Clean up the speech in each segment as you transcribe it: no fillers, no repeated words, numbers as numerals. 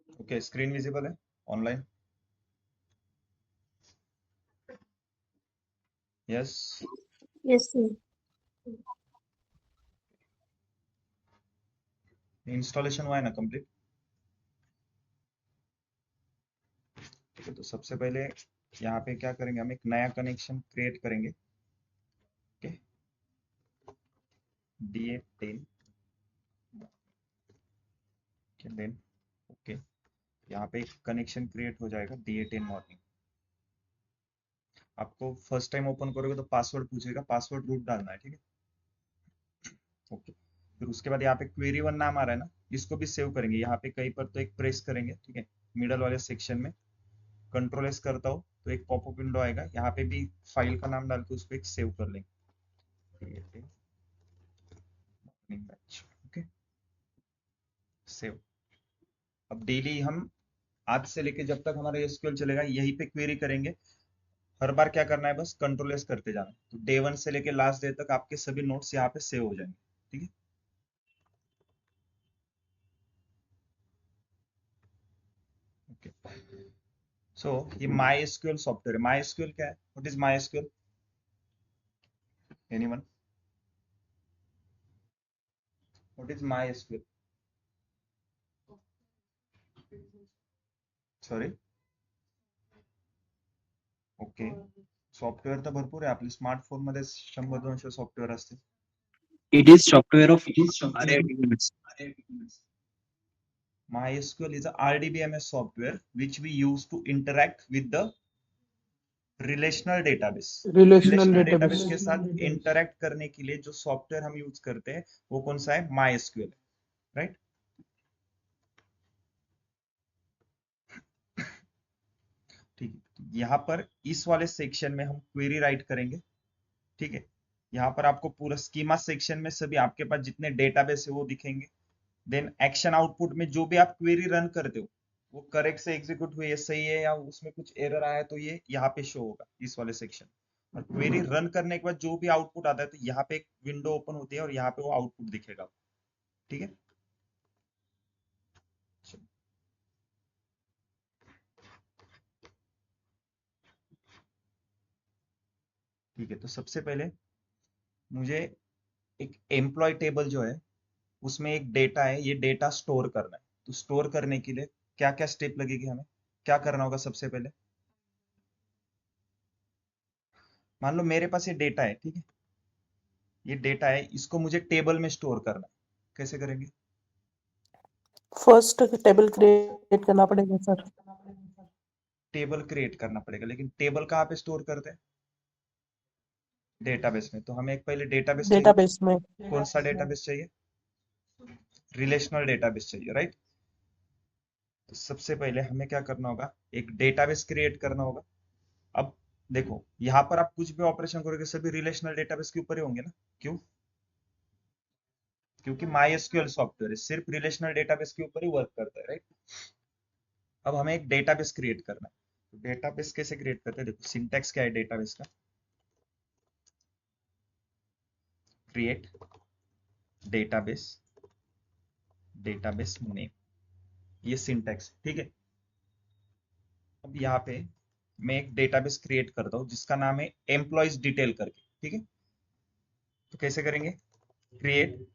Okay, screen visible है online? Yes. Yes, sir. Installation हुआ है ना कंप्लीट? ठीक है, तो सबसे पहले यहाँ पे क्या करेंगे, हम एक नया कनेक्शन क्रिएट करेंगे। ओके, DA10 देन ओके, यहाँ पे एक कनेक्शन क्रिएट हो जाएगा DA10 मॉर्निंग। आपको फर्स्ट टाइम ओपन करोगे तो पासवर्ड पूछेगा, पासवर्ड रूट डालना है, ठीक है। ओके, फिर उसके बाद यहाँ पे क्वेरी वन नाम आ रहा है ना, इसको भी सेव करेंगे। यहाँ पे कहीं पर तो एक प्रेस करेंगे, ठीक है, मिडल वाले सेक्शन में कंट्रोल एस करता हो तो एक पॉपअप विंडो आएगा, यहाँ पे भी फाइल का नाम डाल के उसको एक सेव कर लेंगे। Okay, save. अब डेली हम आज से लेके जब तक हमारा एसक्यूएल चलेगा यहीं पे क्वेरी करेंगे। हर बार क्या करना है, बस कंट्रोल एस करते जाना है। तो डे वन से लेके लास्ट डे तक आपके सभी नोट्स यहाँ पे सेव हो जाएंगे, ठीक है। ओके, सो ये माई एसक्यूएल सॉफ्टवेयर है। माई एसक्यूएल क्या है? What is my SQL? Anyone? What is my SQL? Sorry? Okay, software तर भरपूर आहे आपल्या स्मार्टफोन मध्ये, 100-200 सॉफ्टवेअर असते. It is software of RDBMS. MySQL is a RDBMS software which we use to interact with the relational database. Relational database database के साथ interact करने के लिए जो सॉफ्टवेयर हम यूज करते हैं वो कौन सा है? MySQL, right. ठीक है, यहाँ पर इस वाले सेक्शन में हम क्वेरी राइट करेंगे, ठीक है। यहाँ पर आपको पूरा स्कीमा सेक्शन में सभी आपके पास जितने डेटाबेस है वो दिखेंगे। देन एक्शन आउटपुट में जो भी आप क्वेरी रन करते हो वो करेक्ट से एग्जीक्यूट हुई है, सही है, या उसमें कुछ एरर आया है तो ये यहाँ पे शो होगा इस वाले सेक्शन। और क्वेरी रन करने के बाद जो भी आउटपुट आता है तो यहाँ पे एक विंडो ओपन होती है और यहाँ पे वो आउटपुट दिखेगा, ठीक है। ठीक है, तो सबसे पहले मुझे एक एम्प्लॉय टेबल जो है उसमें एक डेटा है, ये डेटा स्टोर करना है। तो स्टोर करने के लिए क्या क्या स्टेप लगेगी, हमें क्या करना होगा? सबसे पहले मान लो मेरे पास ये डेटा है, ठीक है, ये डेटा है, इसको मुझे टेबल में स्टोर करना है। कैसे करेंगे? फर्स्ट टेबल क्रिएट करना पड़ेगा सर। टेबल क्रिएट करना पड़ेगा, लेकिन टेबल कहाँ पे स्टोर करते हैं? डेटाबेस में। तो हमें एक पहले डेटाबेस चाहिए। डेटाबेस में कौन सा डेटाबेस चाहिए? रिलेशनल डेटाबेस चाहिए, राइट। तो सबसे पहले हमें क्या करना होगा, एक डेटाबेस क्रिएट करना होगा। अब देखो यहाँ पर आप कुछ भी ऑपरेशन करोगे सभी रिलेशनल डेटाबेस के ऊपर ही होंगे ना। क्यों? क्योंकि MySQL सॉफ्टवेयर है, सिर्फ रिलेशनल डेटाबेस के ऊपर ही वर्क करता है, राइट। अब हमें एक डेटाबेस क्रिएट करना है। तो डेटाबेस कैसे क्रिएट करते हैं? देखो सिंटैक्स क्या है डेटाबेस का, क्रिएट डेटाबेस, डेटाबेस नेम, ये सिंटैक्स, ठीक है। अब यहाँ पे मैं एक डेटाबेस क्रिएट करता हूँ जिसका नाम है एम्प्लॉयज डिटेल करके, ठीक है। तो कैसे करेंगे? क्रिएट,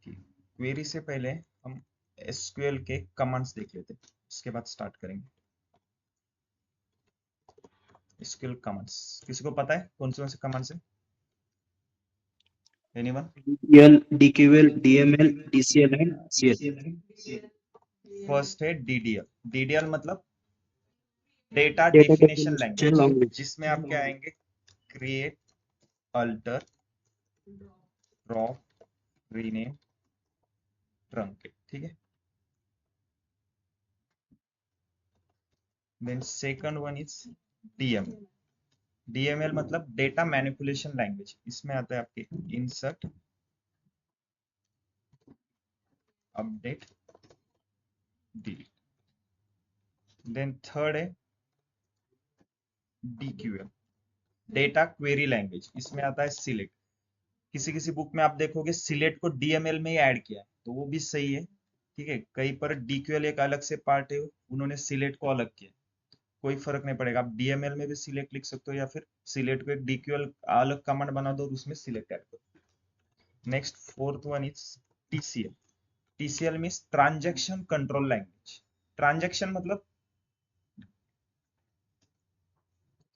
क्वेरी से पहले हम एसक्यूएल के कमांड्स देख लेते हैं, उसके बाद स्टार्ट करेंगे। एसक्यूएल कमांड्स किसी को पता है कौन से कमांड्स है? Anyone? DQL, DQL, DML, DCL and CL. First है DDL। DDL मतलब data Data definition definition language, language. जिसमें आप क्या आएंगे, create, alter, drop, rename, truncate, ठीक है। Then second one is DML। DML मतलब डेटा मैनिपुलेशन लैंग्वेज, इसमें आता है आपके insert, update, delete. Then third है DQL, डेटा क्वेरी लैंग्वेज, इसमें आता है सिलेक्ट। किसी किसी बुक में आप देखोगे सिलेक्ट को DML में ही ऐड किया है, तो वो भी सही है, ठीक है, कहीं पर डीक्यूएल एक अलग से पार्ट है, उन्होंने सिलेक्ट को अलग किया, कोई फर्क नहीं पड़ेगा, आप डीएमएल में भी सिलेक्ट लिख सकते हो या फिर सिलेक्ट को एक डीक्यूएल अलग कमांड बना दो और उसमें सिलेक्ट ऐड करो। Next fourth one is TCL. TCL means transaction control language. Transaction मतलब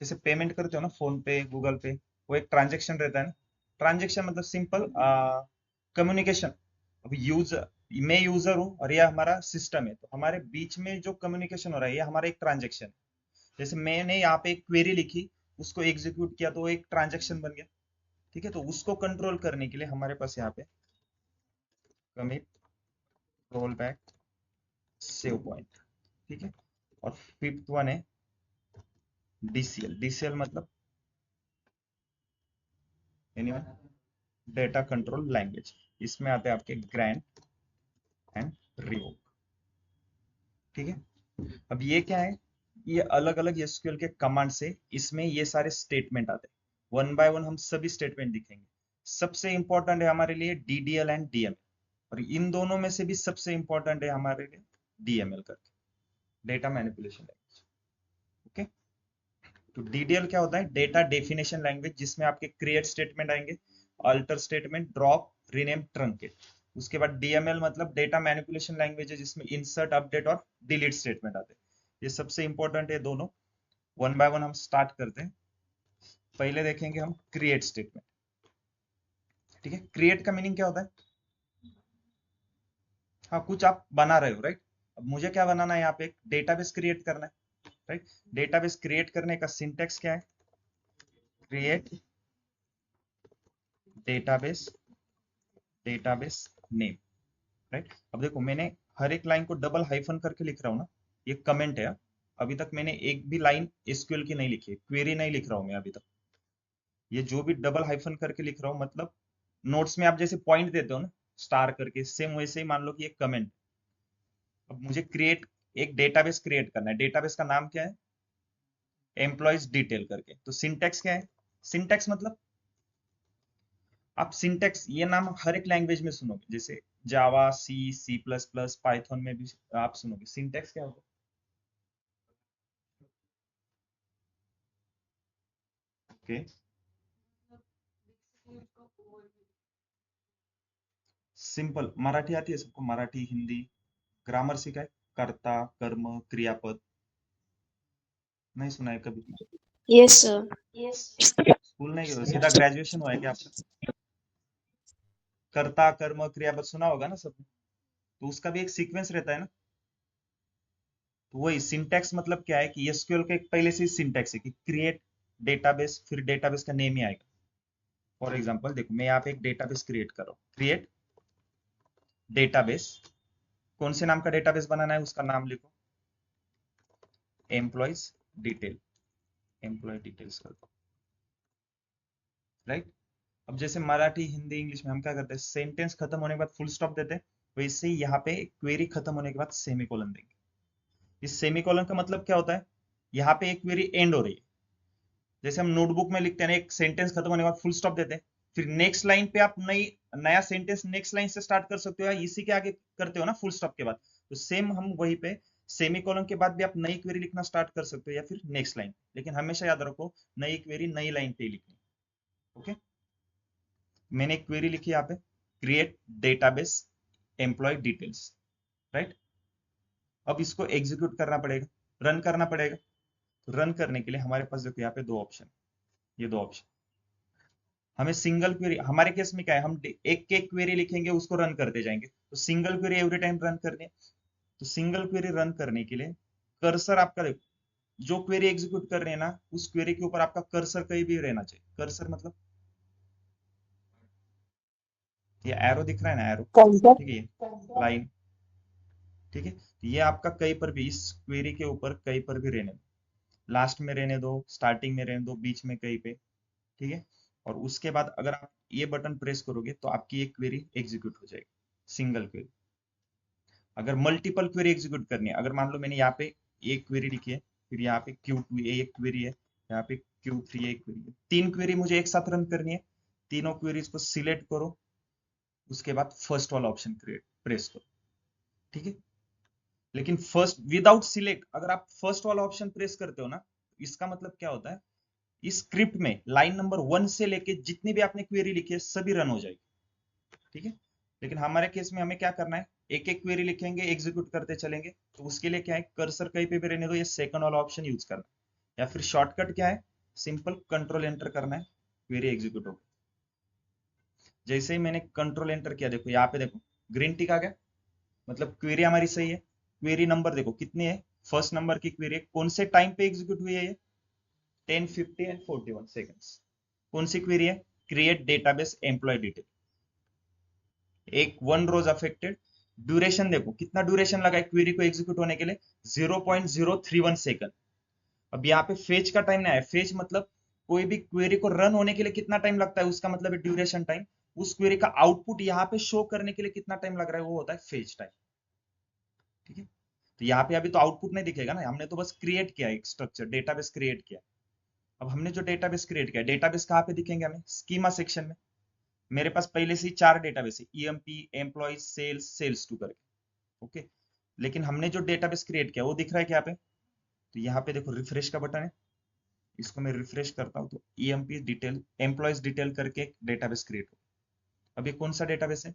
जैसे पेमेंट करते हो ना, फोन पे, गूगल पे, वो एक ट्रांजैक्शन रहता है ना। ट्रांजैक्शन मतलब सिंपल कम्युनिकेशन। अब यूजर, मैं यूजर हूँ और यह हमारा सिस्टम है, तो हमारे बीच में जो कम्युनिकेशन हो रहा है ये हमारा एक ट्रांजैक्शन है। जैसे मैंने यहाँ पे एक क्वेरी लिखी, उसको एग्जीक्यूट किया, तो वो एक ट्रांजैक्शन बन गया। ठीक है, तो उसको कंट्रोल करने के लिए हमारे पास यहाँ पे commit, roll back, save point. ठीक है, और फिफ्थ वन है डीसीएल। डीसीएल मतलब एनीवन, डेटा कंट्रोल लैंग्वेज। इसमें आते हैं आपके ग्रांट एंड रिवोक। ठीक है, अब ये क्या है, ये अलग अलग एसक्यूएल के कमांड से इसमें ये सारे स्टेटमेंट आते हैं। वन बाय वन हम सभी स्टेटमेंट दिखेंगे। सबसे इंपॉर्टेंट है हमारे लिए डीडीएल एंड डीएमएल, और इन दोनों में से भी सबसे इंपॉर्टेंट है हमारे लिए डीएमएल करके, डेटा मैनिपुलेशन लैंग्वेज। ओके, तो डीडीएल क्या होता है, डेटा डेफिनेशन लैंग्वेज, जिसमें आपके क्रिएट स्टेटमेंट आएंगे, alter statement, drop, rename, truncate. उसके बाद डीएमएल मतलब डेटा मैनिपुलेशन लैंग्वेज है, जिसमें इंसर्ट, अपडेट और डिलीट स्टेटमेंट आते हैं। ये सबसे इंपॉर्टेंट है दोनों। वन बाय वन हम स्टार्ट करते हैं। पहले देखेंगे हम क्रिएट स्टेटमेंट। ठीक है, क्रिएट का मीनिंग क्या होता है, हाँ कुछ आप बना रहे हो, राइट। अब मुझे क्या बनाना है, यहाँ पे एक डेटाबेस क्रिएट करना है, राइट। डेटाबेस क्रिएट करने का सिंटेक्स क्या है, create database, database name, right. अब देखो मैंने हर एक लाइन को डबल हाइफन करके लिख रहा हूँ ना, ये कमेंट है। अभी तक मैंने एक भी लाइन एसक्यूएल की नहीं लिखी है, क्वेरी नहीं लिख रहा हूँ मैं अभी तक। ये जो भी डबल हाइफन करके लिख रहा हूँ, मतलब नोट्स में आप जैसे पॉइंट देते हो ना स्टार करके, सेम वैसे ही मान लो कि एक कमेंट। अब मुझे क्रिएट, एक डेटाबेस क्रिएट करना है, डेटाबेस का नाम क्या है, एम्प्लॉयज डिटेल करके। तो सिंटेक्स क्या है, सिंटेक्स मतलब आप सिंटेक्स ये नाम हर एक लैंग्वेज में सुनोगे, जैसे जावा, सी, सी प्लस प्लस, पाइथन में भी आप सुनोगे। सिंटेक्स क्या होता है, ओके। सिंपल मराठी आती है सबको, मराठी, हिंदी। ग्रामर सीखा है, कर्ता, कर्म, क्रियापद, नहीं सुना है कभी। Yes, sir. स्कूल नहीं गए हो, सीधा ग्रेजुएशन हुआ है क्या आपका। कर्ता, कर्म, क्रियापद सुना होगा ना सब, तो उसका भी एक सीक्वेंस रहता है ना। तो वही सिंटैक्स मतलब क्या है कि एसक्यूएल का एक पहले से ही सिंटैक्स है कि क्रिएट डेटाबेस, फिर डेटाबेस का नेम ही आएगा। फॉर एग्जांपल देखो मैं यहाँ पे एक डेटाबेस क्रिएट कर रहा हूँ, क्रिएट डेटाबेस, कौन से नाम का डेटाबेस बनाना है उसका नाम लिखो, एम्प्लॉयज डिटेल, एम्प्लॉय डिटेल्स कर दो, राइट। अब जैसे मराठी, हिंदी, इंग्लिश में हम क्या करते हैं, सेंटेंस खत्म होने के बाद फुल स्टॉप देते हैं, वैसे ही यहाँ पे क्वेरी खत्म होने के बाद सेमीकोलन देंगे। इस सेमीकोलन का मतलब क्या होता है, यहाँ पे एक क्वेरी एंड हो रही है। जैसे हम नोटबुक में लिखते हैं ना, एक सेंटेंस खत्म होने के बाद फुल स्टॉप देते हैं, फिर नेक्स्ट लाइन पे आप नया सेंटेंस नेक्स्ट लाइन से स्टार्ट कर सकते हो, या इसी के आगे करते हो ना फुल स्टॉप के बाद। तो सेम हम वहीं पे सेमीकोलन के बाद भी आप नई क्वेरी लिखना स्टार्ट कर सकते हो या फिर नेक्स्ट लाइन, लेकिन हमेशा याद रखो नई क्वेरी नई लाइन पे ही लिखनी। ओके, मैंने एक क्वेरी लिखी यहाँ पे, create database employee details, right. अब इसको एग्जीक्यूट करना पड़ेगा, रन करना पड़ेगा। तो रन करने के लिए हमारे पास देखो यहाँ पे दो ऑप्शन, ये दो ऑप्शन। हमें सिंगल क्वेरी, हमारे केस में क्या है, हम एक एक क्वेरी लिखेंगे उसको रन करते जाएंगे, तो single query every time run करनी है। तो सिंगल क्वेरी रन करने के लिए कर्सर आपका देखो, जो क्वेरी एग्जीक्यूट कर रहे हैं ना, उस क्वेरी के ऊपर आपका कर्सर कहीं भी रहना चाहिए। कर्सर मतलब ये एरो दिख रहा है ना, एरो, कौन सा? ठीक है, लाइन, ठीक है। ये आपका कहीं पर भी इस क्वेरी के ऊपर कहीं पर भी रहने दो, लास्ट में रहने दो, स्टार्टिंग में रहने दो, बीच में कहीं पे, ठीक है। और उसके बाद अगर आप ये बटन प्रेस करोगे तो आपकी एक क्वेरी एग्जीक्यूट हो जाएगी, सिंगल क्वेरी। अगर मल्टीपल क्वेरी एग्जीक्यूट करनी है, अगर मान लो मैंने यहाँ पे एक क्वेरी लिखी है, फिर यहाँ पे Q2 एक क्वेरी है, यहाँ पे Q3 एक क्वेरी है, तीन क्वेरी मुझे एक साथ रन करनी है। तीनों क्वेरीज को सिलेक्ट करो, उसके बाद फर्स्ट वाला ऑप्शन क्रिएट प्रेस करो, ठीक है। लेकिन फर्स्ट विदाउट सिलेक्ट अगर आप फर्स्ट वाला ऑप्शन प्रेस करते हो ना, इसका मतलब क्या होता है, इस स्क्रिप्ट में लाइन नंबर 1 से लेके जितनी भी आपने क्वेरी लिखी है सभी रन हो जाएगी, ठीक है। लेकिन हमारे केस में हमें क्या करना है, एक एक क्वेरी लिखेंगे, एग्जीक्यूट करते चलेंगे, तो उसके लिए क्या है, कर्सर कहीं पे भी रहने दो, ये सेकंड वाला ऑप्शन यूज करना है, या फिर शॉर्टकट क्या है, सिंपल कंट्रोल एंटर करना है, क्वेरी एग्जीक्यूट होगी। जैसे ही मैंने कंट्रोल एंटर किया, देखो यहाँ पे देखो ग्रीन टिक आ गया, मतलब क्वेरी हमारी सही है। क्वेरी नंबर देखो कितनी है, फर्स्ट नंबर की क्वेरी, कौन से टाइम पे एग्जीक्यूट हुई है ये, 10, 50 एंड 41 सेकंड्स। कौन सी क्वेरी है, क्रिएट डेटाबेस एम्प्लॉय डिटेल, एक 1 रोज अफेक्टेड। ड्यूरेशन देखो कितना ड्यूरेशन लगा है क्वेरी को एग्जीक्यूट होने के लिए, 0.031 सेकंड। अब यहाँ पे फेच का टाइम नहीं आया, फेच मतलब कोई भी क्वेरी को रन होने के लिए कितना टाइम लगता है, उसका मतलब है ड्यूरेशन टाइम। उस क्वेरी का आउटपुट यहाँ पे शो करने के लिए कितना टाइम लग रहा है, वो होता है फेच टाइम, ठीक है। तो यहाँ पे अभी तो आउटपुट नहीं दिखेगा ना, हमने तो बस क्रिएट किया एक स्ट्रक्चर, डेटाबेस क्रिएट किया। अब हमने जो डेटाबेस क्रिएट किया, डेटाबेस कहाँ पे दिखेंगे हमें, स्कीमा सेक्शन में। मेरे पास पहले से ही 4 डेटाबेस है, EMP, employee, sales, sales two करके, ओके। लेकिन हमने जो डेटाबेस क्रिएट किया वो दिख रहा है क्या पे, तो यहाँ पे देखो रिफ्रेश का बटन है, इसको मैं रिफ्रेश करता हूँ तो ईएमपी डिटेल, एम्प्लॉयज डिटेल करके एक डेटाबेस क्रिएट हो। अब ये कौन सा डेटाबेस है,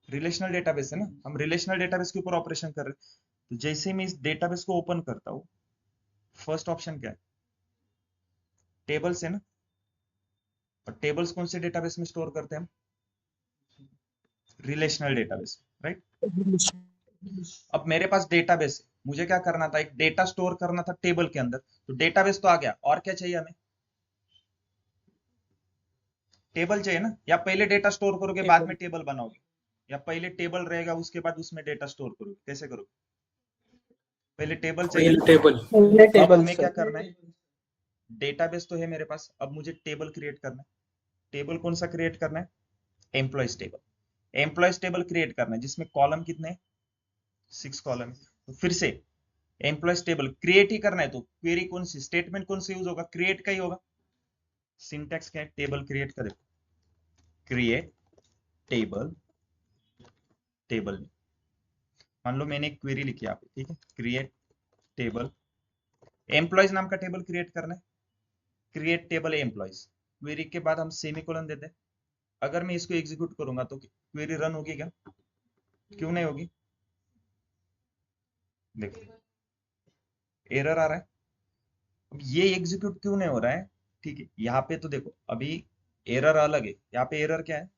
रिलेशनल डेटाबेस है ना, हम रिलेशनल डेटाबेस के ऊपर ऑपरेशन कर रहे हैं। तो जैसे मैं इस डेटाबेस को ओपन करता हूँ, फर्स्ट ऑप्शन क्या है, टेबल्स है ना, और टेबल्स कौन से डेटाबेस में स्टोर करते हैं हम, रिलेशनल डेटाबेस, राइट। अब मेरे पास डेटाबेस है, मुझे क्या करना था, एक डेटा स्टोर करना था टेबल के अंदर, तो डेटाबेस तो आ गया, और क्या चाहिए हमें, टेबल चाहिए ना। या पहले डेटा स्टोर करोगे बाद में टेबल बनाओगे, या पहले टेबल रहेगा उसके बाद उसमें डेटा स्टोर करोगे, कैसे करोगे, पहले टेबल चाहिए ना। टेबल अब टेबल हमें सर। क्या करना है, डेटाबेस तो है मेरे पास, अब मुझे टेबल क्रिएट करना है। टेबल कौन सा क्रिएट करना है, employees table. Employees table create करना है जिसमें कॉलम कितने, 6 कॉलम। तो फिर से एम्प्लॉयज टेबल क्रिएट ही करना है, तो क्वेरी कौन सी, स्टेटमेंट कौन सी यूज होगा, क्रिएट का ही होगा। सिंटैक्स क्या है, टेबल क्रिएट का, देखो क्रिएट टेबल, टेबल मान लो मैंने एक क्वेरी लिखी आप, ठीक है, क्रिएट टेबल, एम्प्लॉयज नाम का टेबल क्रिएट करना है, क्रिएट टेबल एम्प्लॉयज। क्वेरी के बाद हम सेमीकोलन देते हैं। अगर मैं इसको एग्जीक्यूट करूंगा तो क्वेरी रन होगी क्या, क्यों नहीं होगी, देखो एरर आ रहा है। अब ये एग्जीक्यूट क्यों नहीं हो रहा है, ठीक है, यहाँ पे तो देखो अभी एरर अलग है, यहाँ पे एरर क्या है,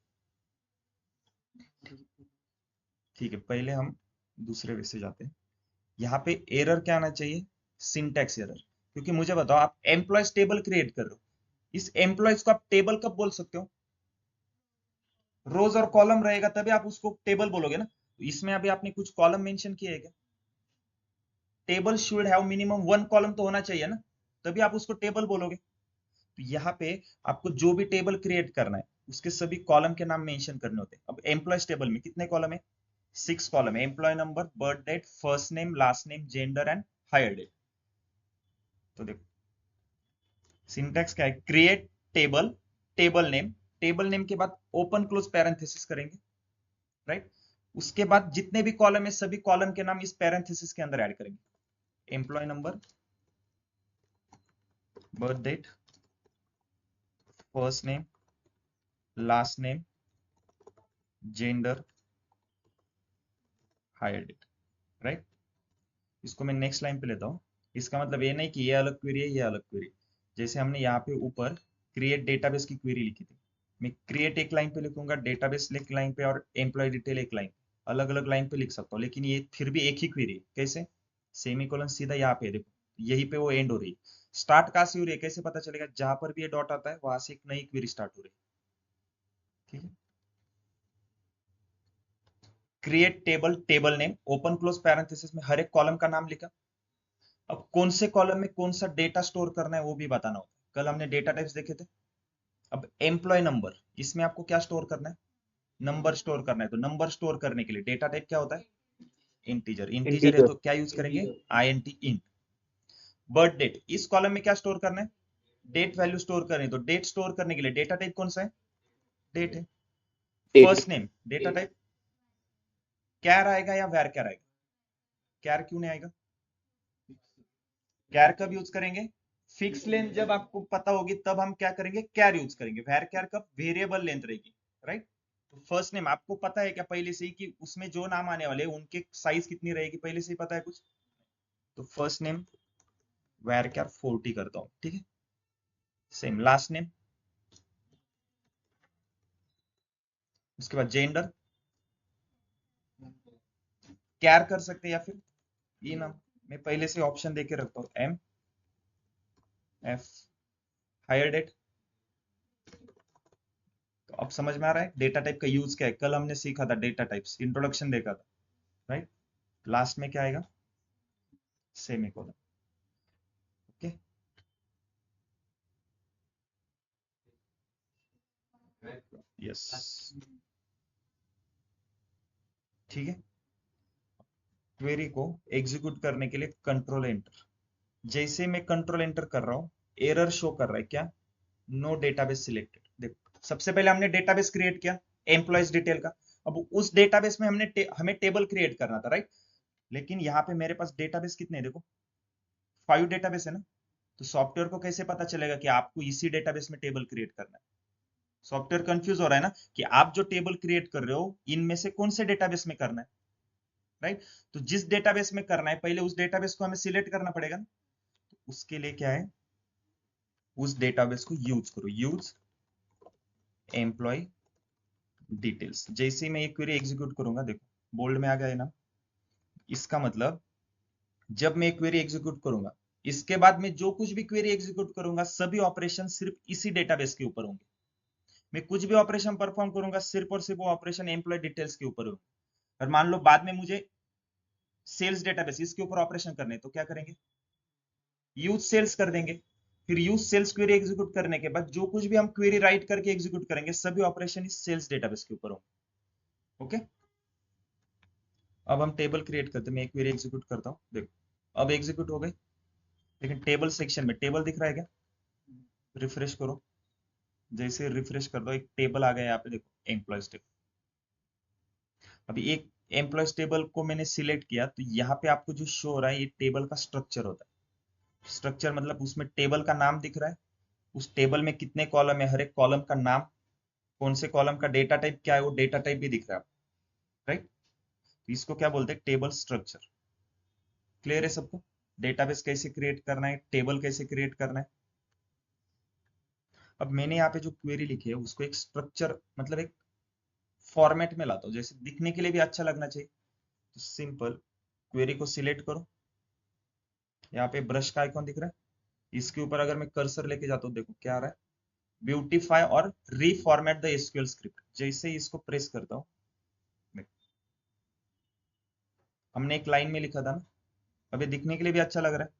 ठीक है, पहले हम दूसरे वे से जाते हैं। यहाँ पे एरर क्या आना चाहिए, सिंटैक्स एरर। क्योंकि मुझे बताओ, आप एम्प्लॉयज टेबल क्रिएट कर रहे हो, इस एम्प्लॉयज को आप टेबल कब बोल सकते हो, रोज और कॉलम रहेगा तभी आप उसको टेबल बोलोगे ना। इसमें अभी आपने कुछ कॉलम मेंशन किए है क्या, table should have minimum 1 column तो होना चाहिए ना, तभी आप उसको टेबल बोलोगे। तो यहाँ पे आपको जो भी टेबल क्रिएट करना है उसके सभी कॉलम के नाम मेंशन करने होते हैं। अब एम्प्लॉयज टेबल में कितने कॉलम है, 6 कॉलम है, employee number, birth date, first name, last name, gender and hire date. तो देखो सिंटैक्स क्या है, create table, table name, table name के बाद ओपन क्लोज पैरेंथेसिस करेंगे, राइट। उसके बाद जितने भी कॉलम है सभी कॉलम के नाम इस पैरेंथेसिस के अंदर ऐड करेंगे, employee number, birth date, first name, last name, gender, hire date, right. इसको मैं नेक्स्ट लाइन पे लेता हूँ। इसका मतलब ये नहीं कि ये अलग क्वेरी है ये अलग क्वेरी। जैसे हमने यहाँ पे ऊपर क्रिएट डेटाबेस की क्वेरी लिखी थी, मैं क्रिएट एक लाइन पे लिखूंगा, डेटाबेस एक लाइन पे, और एम्प्लॉय डिटेल एक लाइन, अलग अलग लाइन पे लिख सकता हूँ, लेकिन ये फिर भी एक ही क्वेरी है। कैसे, सेमीकोलन सीधा यहाँ पे देखो, यही पे वो एंड हो रही है। स्टार्ट कहाँ से हो रही है कैसे पता चलेगा, जहां पर भी ये डॉट आता है वहां से एक नई क्वेरी स्टार्ट हो रही है, ठीक है। Create table, table name, open close parenthesis में हर एक कॉलम का नाम लिखा। अब कौन से कॉलम में कौन सा डेटा स्टोर करना है वो भी बताना होता है। कल हमने डेटा टाइप्स देखे थे। अब एम्प्लॉय नंबर, इसमें आपको क्या स्टोर करना है, नंबर स्टोर करना है। तो नंबर स्टोर करने के लिए डेटा टाइप क्या होता है, इंटीजर। इंटीजर है तो क्या यूज करेंगे, आईएनटी, इंट। बर्थ डेट, इस कॉलम में क्या स्टोर करना है, डेट वैल्यू स्टोर करनी है, तो डेट स्टोर करने के लिए डेटा टाइप कौन सा है, डेट है। फर्स्ट नेम, डेटा टाइप कैर आएगा या वैर कैर आएगा? कैर क्यों नहीं आएगा? कैर कब यूज करेंगे? फिक्स लेंथ जब आपको पता होगी तब हम क्या करेंगे, कैर यूज करेंगे। वैर कैर कब? वेरिएबल लेंथ रहेगी, राइट। तो फर्स्ट नेम आपको पता है क्या पहले से ही कि उसमें जो नाम आने वाले उनके साइज कितनी रहेगी, पहले से ही पता है कुछ? तो फर्स्ट नेम वैर कैर 40 करता हूं, ठीक है। सेम लास्ट नेम, उसके बाद जेंडर कैर कर सकते हैं या फिर ये नाम मैं पहले से ऑप्शन देके रखता हूँ, एम एफ हायर डेट। तो अब समझ में आ रहा है डेटा टाइप का यूज क्या है? कल हमने सीखा था डेटा टाइप्स, इंट्रोडक्शन देखा था, राइट। लास्ट में क्या आएगा? Semicolon, okay. यस, ठीक है। क्वेरी को एग्जीक्यूट करने के लिए कंट्रोल एंटर। जैसे मैं कंट्रोल एंटर कर रहा हूं, एरर शो कर रहा है क्या? No database selected. देखो सबसे पहले हमने डेटाबेस क्रिएट किया एम्प्लॉयज डिटेल का। अब उस डेटाबेस में हमें टेबल क्रिएट करना था, राइट। लेकिन यहाँ पे मेरे पास डेटाबेस कितने हैं? देखो 5 डेटाबेस है ना। तो सॉफ्टवेयर को कैसे पता चलेगा कि आपको इसी डेटाबेस में टेबल क्रिएट करना है? सॉफ्टवेयर कंफ्यूज हो रहा है ना कि आप जो टेबल क्रिएट कर रहे हो इनमें से कौन से डेटाबेस में करना है, राइट। तो जिस डेटाबेस में करना है पहले उस डेटाबेस को हमें सिलेक्ट करना पड़ेगा ना। तो उसके लिए क्या है, उस डेटाबेस को यूज करो, यूज एम्प्लॉय डिटेल्स। जैसे ही मैं ये क्वेरी एग्जीक्यूट करूंगा, देखो बोल्ड में आ गया है ना। इसका मतलब जब मैं क्वेरी एग्जीक्यूट करूंगा, इसके बाद में जो कुछ भी क्वेरी एग्जीक्यूट करूंगा सभी ऑपरेशन सिर्फ इसी डेटाबेस के ऊपर होंगे। मैं कुछ भी ऑपरेशन परफॉर्म करूंगा सिर्फ और सिर्फ वो ऑपरेशन एम्प्लॉय डिटेल्स के ऊपर होंगे। और मान लो बाद में मुझे सेल्स डेटाबेस इसके ऊपर ऑपरेशन करने, तो क्या करेंगे? यूज सेल्स कर देंगे। फिर यूज सेल्स क्वेरी एग्जीक्यूट करने के बाद जो कुछ भी हम क्वेरी राइट करके एग्जीक्यूट करेंगे सभी ऑपरेशन इस सेल्स डेटाबेस के ऊपर होंगे, ओके। अब हम टेबल क्रिएट करते हैं, मैं एक क्वेरी एग्जीक्यूट करता हूं, देखो अब एग्जीक्यूट हो गई। लेकिन टेबल सेक्शन में टेबल दिख रहा है क्या? रिफ्रेश करो। जैसे रिफ्रेश कर दो एक टेबल आ गया यहाँ पे, देखो एम्प्लॉयज टेबल। अभी एक एम्प्लॉयज टेबल को मैंने सिलेक्ट किया तो यहाँ पे आपको जो शो हो रहा है ये टेबल का स्ट्रक्चर होता है। स्ट्रक्चर मतलब उसमें टेबल का नाम दिख रहा है, उस टेबल में कितने कॉलम है, हर एक कॉलम का नाम, कौन से कॉलम का डेटा टाइप क्या है वो डेटा टाइप भी दिख रहा है, राइट। तो इसको क्या बोलते हैं? Table structure. क्लियर है सबको? डेटाबेस कैसे क्रिएट करना है, टेबल कैसे क्रिएट करना है। अब मैंने यहाँ पे जो क्वेरी लिखी है उसको एक स्ट्रक्चर मतलब एक फॉर्मेट में लाता हूँ, जैसे दिखने के लिए भी अच्छा लगना चाहिए। तो सिंपल क्वेरी को सिलेक्ट करो, यहाँ पे ब्रश का आइकॉन दिख रहा है, इसके ऊपर अगर मैं कर्सर लेके जाता हूँ देखो क्या आ रहा है, ब्यूटीफाई और रीफॉर्मेट द एसक्यूएल स्क्रिप्ट। जैसे ही इसको प्रेस करता हूँ, हमने एक लाइन में लिखा था ना, अभी दिखने के लिए भी अच्छा लग रहा है।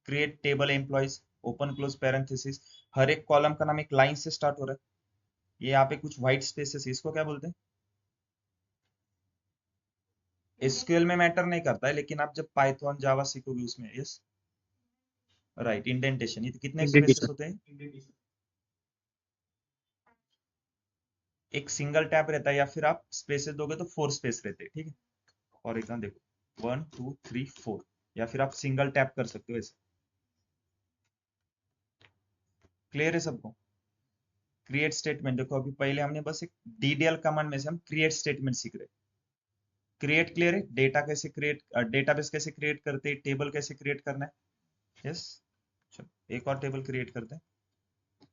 Create table employees open close parenthesis, हर एक कॉलम का नाम एक लाइन से स्टार्ट हो रहा है। ये यहाँ पे कुछ व्हाइट स्पेसेस, इसको क्या बोलते हैं? एसक्यूएल में मैटर नहीं करता है, लेकिन आप जब पाइथन जावा सीखोगे उसमें, यस राइट, इंडेंटेशन। ये कितने स्पेसेस Indentation. होते हैं? एक सिंगल टैब रहता है या फिर आप स्पेसेस दोगे तो 4 स्पेस रहते हैं, ठीक है। और एग्जाम देखो 1 2 3 4, या फिर आप सिंगल टैप कर सकते हो ऐसे। क्लियर है सबको? क्रिएट स्टेटमेंट देखो, अभी पहले हमने बस एक डीडीएल कमांड में से हम क्रिएट स्टेटमेंट सीख रहे। क्रिएट क्लियर है? डेटा कैसे क्रिएट, डेटाबेस कैसे क्रिएट करते हैं, टेबल कैसे क्रिएट करना है, यस। चलो एक और टेबल क्रिएट करते हैं।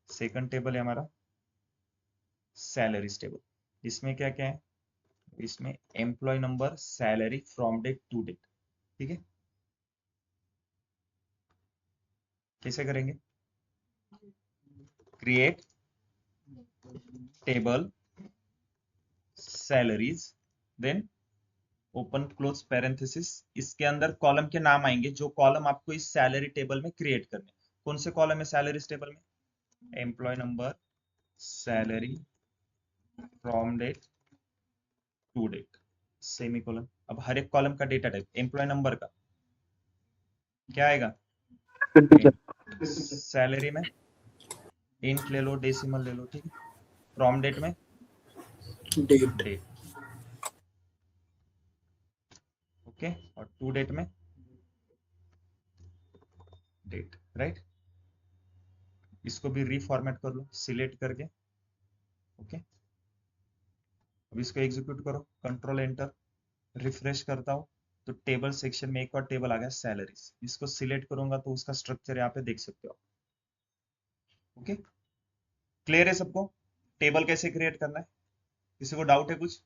सेकंड टेबल है हमारा सैलरीज टेबल। इसमें क्या क्या है? इसमें employee number, salary, from date to date, ठीक है। कैसे करेंगे? Create table salaries, then open close parenthesis, इसके अंदर कॉलम के नाम आएंगे जो कॉलम आपको इस सैलरी टेबल में क्रिएट करने। कौन से कॉलम है सैलरीज टेबल में? Employee number, salary, from date to date, semicolon. अब हर एक कॉलम का डेटा टाइप, एम्प्लॉय नंबर का क्या आएगा? सैलरी में इंट ले लो, डेसिमल ले लो, ठीक है। फ्रॉम डेट में Date. डेट, ओके, और टू डेट में डेट, राइट। इसको भी रीफॉर्मेट कर लो सिलेक्ट करके। ओके, अब इसको एग्जीक्यूट करो, कंट्रोल एंटर, रिफ्रेश करता हूँ तो टेबल सेक्शन में एक और टेबल आ गया सैलरीज। इसको सिलेक्ट करूंगा तो उसका स्ट्रक्चर यहाँ पे देख सकते हो। ओके, क्लियर है सबको टेबल कैसे क्रिएट करना है? किसी को डाउट है कुछ?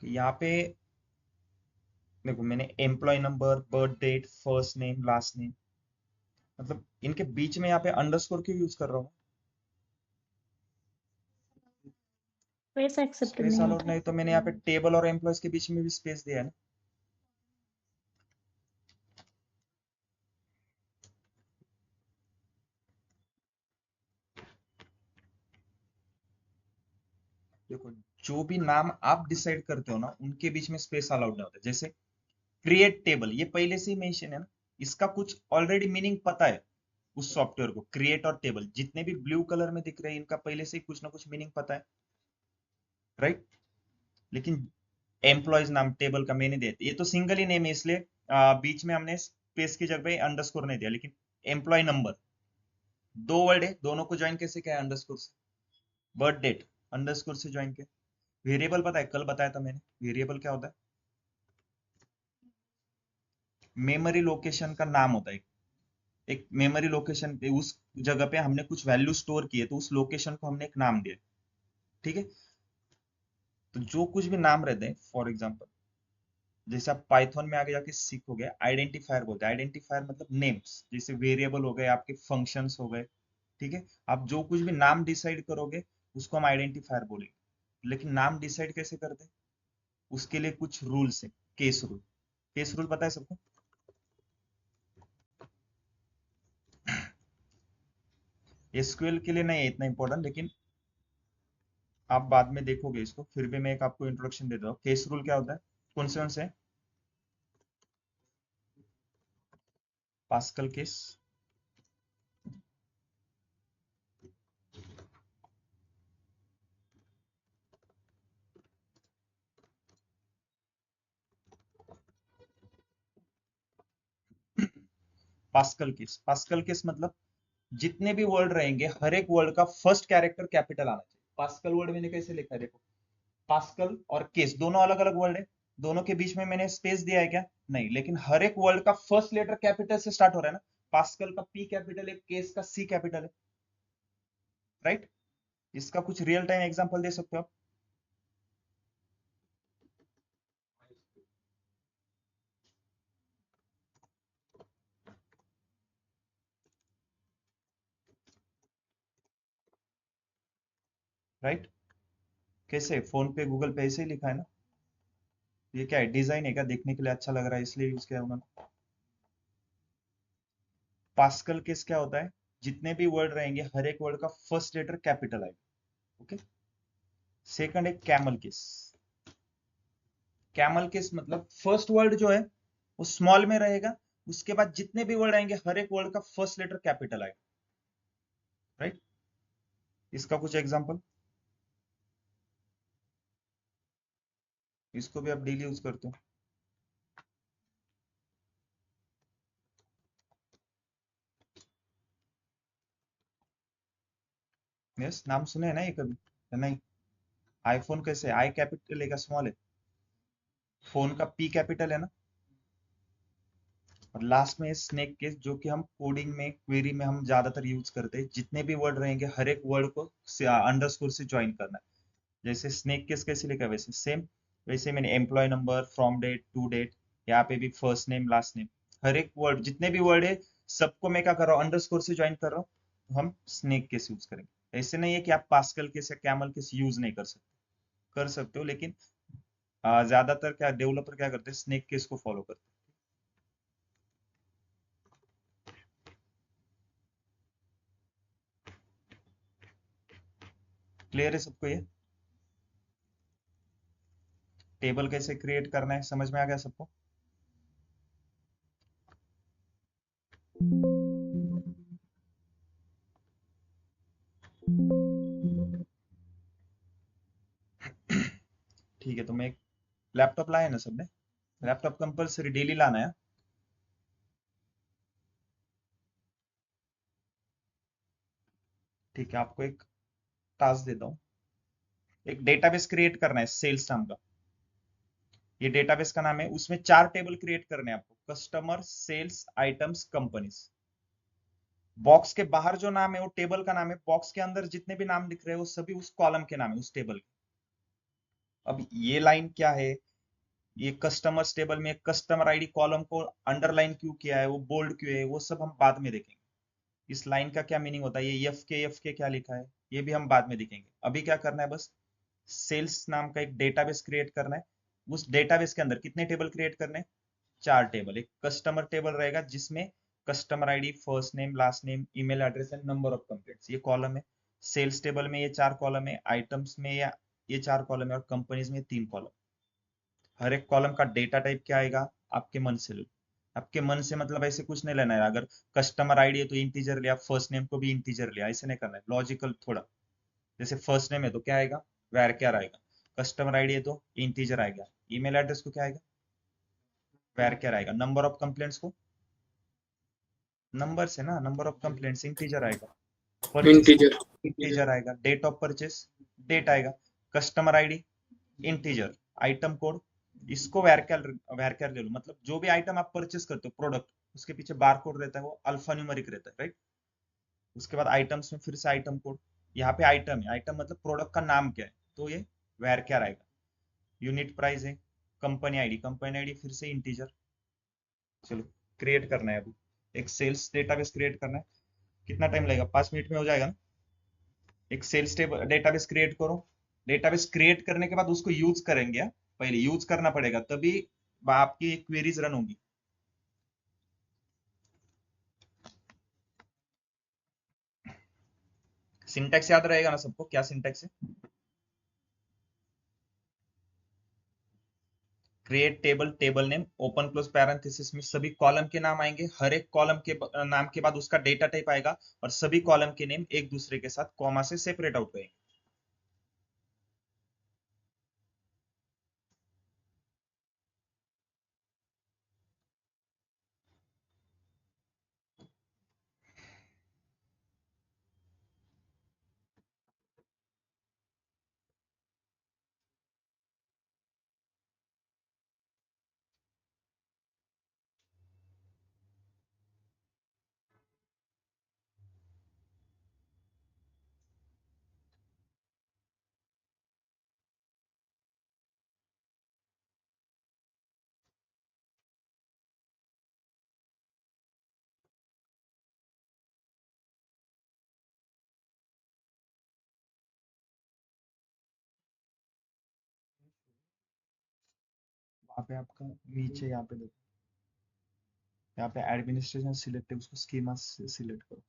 कि यहाँ पे देखो, मैंने employee number, birth date, first name, last name, मतलब इनके बीच में यहाँ पे अंडरस्कोर क्यों यूज कर रहा हूँ? स्पेस एक्सेप्टेड स्पेस नहीं अलाउड होता नहीं तो मैंने यहाँ पे टेबल और एम्प्लॉयज के बीच में भी स्पेस दिया है ना। देखो, जो भी नाम आप डिसाइड करते हो ना उनके बीच में स्पेस अलाउड नहीं होता। जैसे क्रिएट टेबल, ये पहले से ही मेंशन है ना, इसका कुछ ऑलरेडी मीनिंग पता है उस सॉफ्टवेयर को। क्रिएट और टेबल जितने भी ब्लू कलर में दिख रहे हैं इनका पहले से ही कुछ ना कुछ मीनिंग पता है, राइट। लेकिन एम्प्लॉयज नाम टेबल का मैंने दिया, ये तो सिंगल ही नेम है इसलिए बीच में हमने स्पेस की जगह पे अंडरस्कोर नहीं दिया। लेकिन एम्प्लॉय नंबर दो वर्ड है, दोनों को ज्वाइन कैसे किया है अंडरस्कोर से। बर्थ डेट अंडरस्कोर से ज्वाइन किया। वेरिएबल पता है, कल बताया था मैंने वेरिएबल क्या होता है। मेमोरी लोकेशन का नाम होता है। एक मेमोरी लोकेशन पे उस जगह पे हमने कुछ वैल्यू स्टोर की है तो उस लोकेशन को हमने एक नाम दिया, ठीक है। तो जो कुछ भी नाम रहते हैं, फॉर एग्जांपल जैसे आप पाइथन में आगे जाके सीखोगे आइडेंटिफायर बोलते हैं। आइडेंटिफायर मतलब नेम्स, जैसे वेरिएबल हो गए, आपके फंक्शंस हो गए, ठीक है। आप जो कुछ भी नाम डिसाइड करोगे उसको हम आइडेंटिफायर बोलेंगे। लेकिन नाम डिसाइड कैसे करते हैं, उसके लिए कुछ रूल्स है। केस रूल, केस रूल पता है सबको? एसक्यूएल के लिए नहीं है इतना इंपॉर्टेंट, लेकिन आप बाद में देखोगे इसको, फिर भी मैं एक आपको इंट्रोडक्शन देता हूँ। केस रूल क्या होता है? कौन से? पास्कल केस, पास्कल केस मतलब जितने भी वर्ड रहेंगे हर एक वर्ड का फर्स्ट कैरेक्टर कैपिटल आना चाहिए। पास्कल वर्ड मैंने कैसे लिखा है देखो, पास्कल और केस दोनों अलग अलग वर्ड है। दोनों के बीच में मैंने स्पेस दिया है क्या? नहीं, लेकिन हर एक वर्ड का फर्स्ट लेटर कैपिटल से स्टार्ट हो रहा है ना। पास्कल का पी कैपिटल है, केस का सी कैपिटल है, राइट। इसका कुछ रियल टाइम एग्जांपल दे सकते हो आप? राइट। कैसे? फोन पे गूगल पे ऐसे ही लिखा है ना। ये क्या है, डिजाइन है क्या? देखने के लिए अच्छा लग रहा है इसलिए यूज किया उन्होंने। पास्कल केस क्या होता है, जितने भी वर्ड रहेंगे हर एक वर्ड का फर्स्ट लेटर कैपिटल आएगा, ओके। सेकंड है कैमल केस। कैमल केस मतलब फर्स्ट वर्ड जो है वो स्मॉल में रहेगा, उसके बाद जितने भी वर्ड आएंगे हर एक वर्ड का फर्स्ट लेटर कैपिटल आएगा, राइट। इसका कुछ एग्जांपल, इसको भी आप डेली यूज करते हो। यस, नाम सुने हैं ना ये कभी या नहीं? आईफोन कैसे, आई कैपिटल है क्या स्मॉल है? फोन का पी कैपिटल है ना। और लास्ट में स्नेक केस, जो कि हम कोडिंग में क्वेरी में हम ज्यादातर यूज करते हैं। जितने भी वर्ड रहेंगे हर एक वर्ड को अंडरस्कोर से ज्वाइन करना है। जैसे स्नेक केस कैसे लिखा है वैसे सेम, वैसे मैंने employee number, from date, to date, यहाँ पे भी फर्स्ट नेम, लास्ट नेम, हर एक वर्ड जितने भी वर्ड है सबको मैं क्या कर रहा हूँ, अंडरस्कोर से ज्वाइन कर रहा हूँ। तो हम स्नेक केस यूज करेंगे। ऐसे नहीं है कि आप पास्कल केस या कैमल केस यूज नहीं कर सकते, कर सकते हो। लेकिन ज्यादातर क्या डेवलपर क्या करते हैं, स्नेक केस को फॉलो करते हैं। क्लियर है सबको ये? टेबल कैसे क्रिएट करना है समझ में आ गया सबको? ठीक है, तो मैं एक लैपटॉप लाया ना सबने, लैपटॉप कंपलसरी डेली लाना है। ठीक है, आपको एक टास्क देता हूँ, एक डेटाबेस क्रिएट करना है सेल्स नाम का। ये डेटाबेस का नाम है, उसमें 4 टेबल क्रिएट करने हैं आपको, customer, sales, items, companies. Box के बाहर जो नाम है वो टेबल का नाम है, बॉक्स के अंदर जितने भी नाम दिख रहे हैं वो सभी उस कॉलम के नाम है, उस टेबल के। अब ये लाइन क्या है, ये कस्टमर्स टेबल में कस्टमर आईडी कॉलम को अंडरलाइन क्यों किया है, वो बोल्ड क्यों है, वो सब हम बाद में देखेंगे। इस लाइन का क्या मीनिंग होता है, ये एफ के क्या लिखा है, ये भी हम बाद में देखेंगे। अभी क्या करना है, बस सेल्स नाम का एक डेटाबेस क्रिएट करना है। उस डेटाबेस के अंदर कितने टेबल क्रिएट करने हैं, 4 टेबल। एक कस्टमर टेबल रहेगा जिसमें customer ID, first name, last name, email address and number of complaints, ये कॉलम है। सेल्स टेबल में ये 4 कॉलम है, आइटम्स में ये 4 कॉलम है, और कंपनीज में 3 कॉलम। हर एक कॉलम का डेटा टाइप क्या आएगा, आपके मन से लो। आपके मन से मतलब ऐसे कुछ नहीं लेना है, अगर कस्टमर आईडी है तो इंटीजर लिया, फर्स्ट नेम को भी इंटीजर लिया, ऐसे नहीं करना है, लॉजिकल थोड़ा। जैसे फर्स्ट नेम है तो क्या आएगा, वैर आएगा। कस्टमर आईडी है तो इंटीजर आएगा। ईमेल एड्रेस को क्या आएगा, वैर आएगा। नंबर ऑफ कंप्लेंट्स को नंबर से ना, नंबर ऑफ कंप्लेंट्स इंटीजर आएगा। Purchase integer. इंटीजर आएगा। डेट ऑफ परचेस डेट आएगा। Customer ID integer. Item code, इसको वैरक्यार ले लो, मतलब जो भी आइटम आप परचेस करते हो प्रोडक्ट, उसके पीछे बार कोड रहता है, वो अल्फा न्यूमेरिक रहता है, राइट। उसके बाद आइटम्स में फिर से आइटम कोड। यहाँ पे आइटम है, आइटम मतलब प्रोडक्ट का नाम क्या है, तो ये वैरक्यार आएगा। यूनिट प्राइस है, कंपनी आईडी फिर से इंटीजर। चलो क्रिएट करना है अभी, एक सेल्स डेटाबेस क्रिएट करना है। कितना टाइम लगेगा, 5 मिनट में हो जाएगा ना। एक सेल्स टेबल डेटाबेस क्रिएट करो। डेटाबेस क्रिएट करने के बाद उसको यूज करेंगे, पहले यूज करना पड़ेगा, तभी आपकी क्वेरीज रन होगी। सिंटैक्स याद रहेगा ना सबको, क्या सिंटैक्स है, create table, table name, open close parenthesis में सभी कॉलम के नाम आएंगे, हर एक कॉलम के नाम के बाद उसका डेटा टाइप आएगा, और सभी कॉलम के नेम एक दूसरे के साथ कॉमा से सेपरेट आउट रहेंगे। वहां पे आपका नीचे यहाँ पे देखो, यहाँ पे एडमिनिस्ट्रेशन सिलेक्ट है, उसको स्कीमा से सिलेक्ट करो।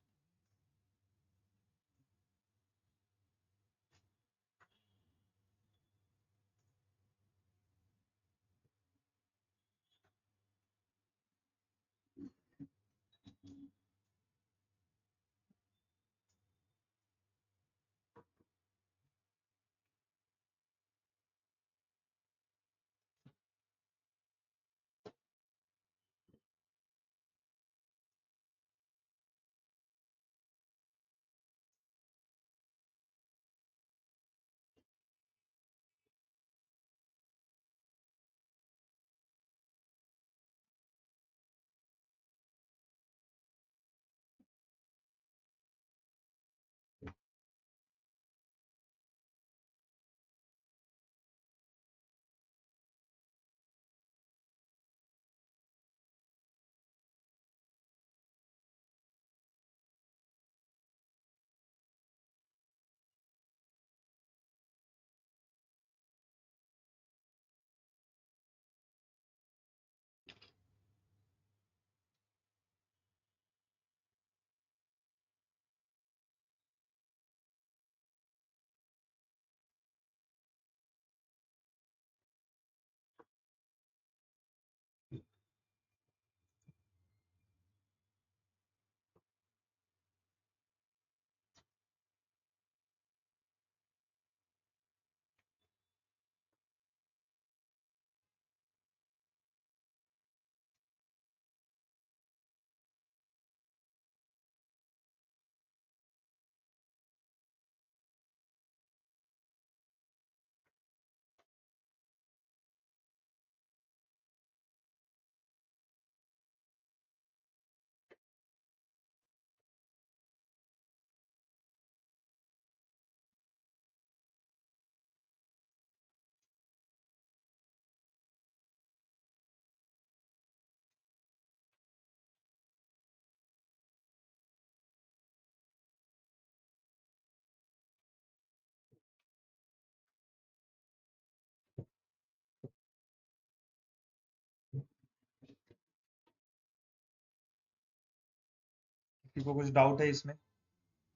किसी को कुछ डाउट है इसमें,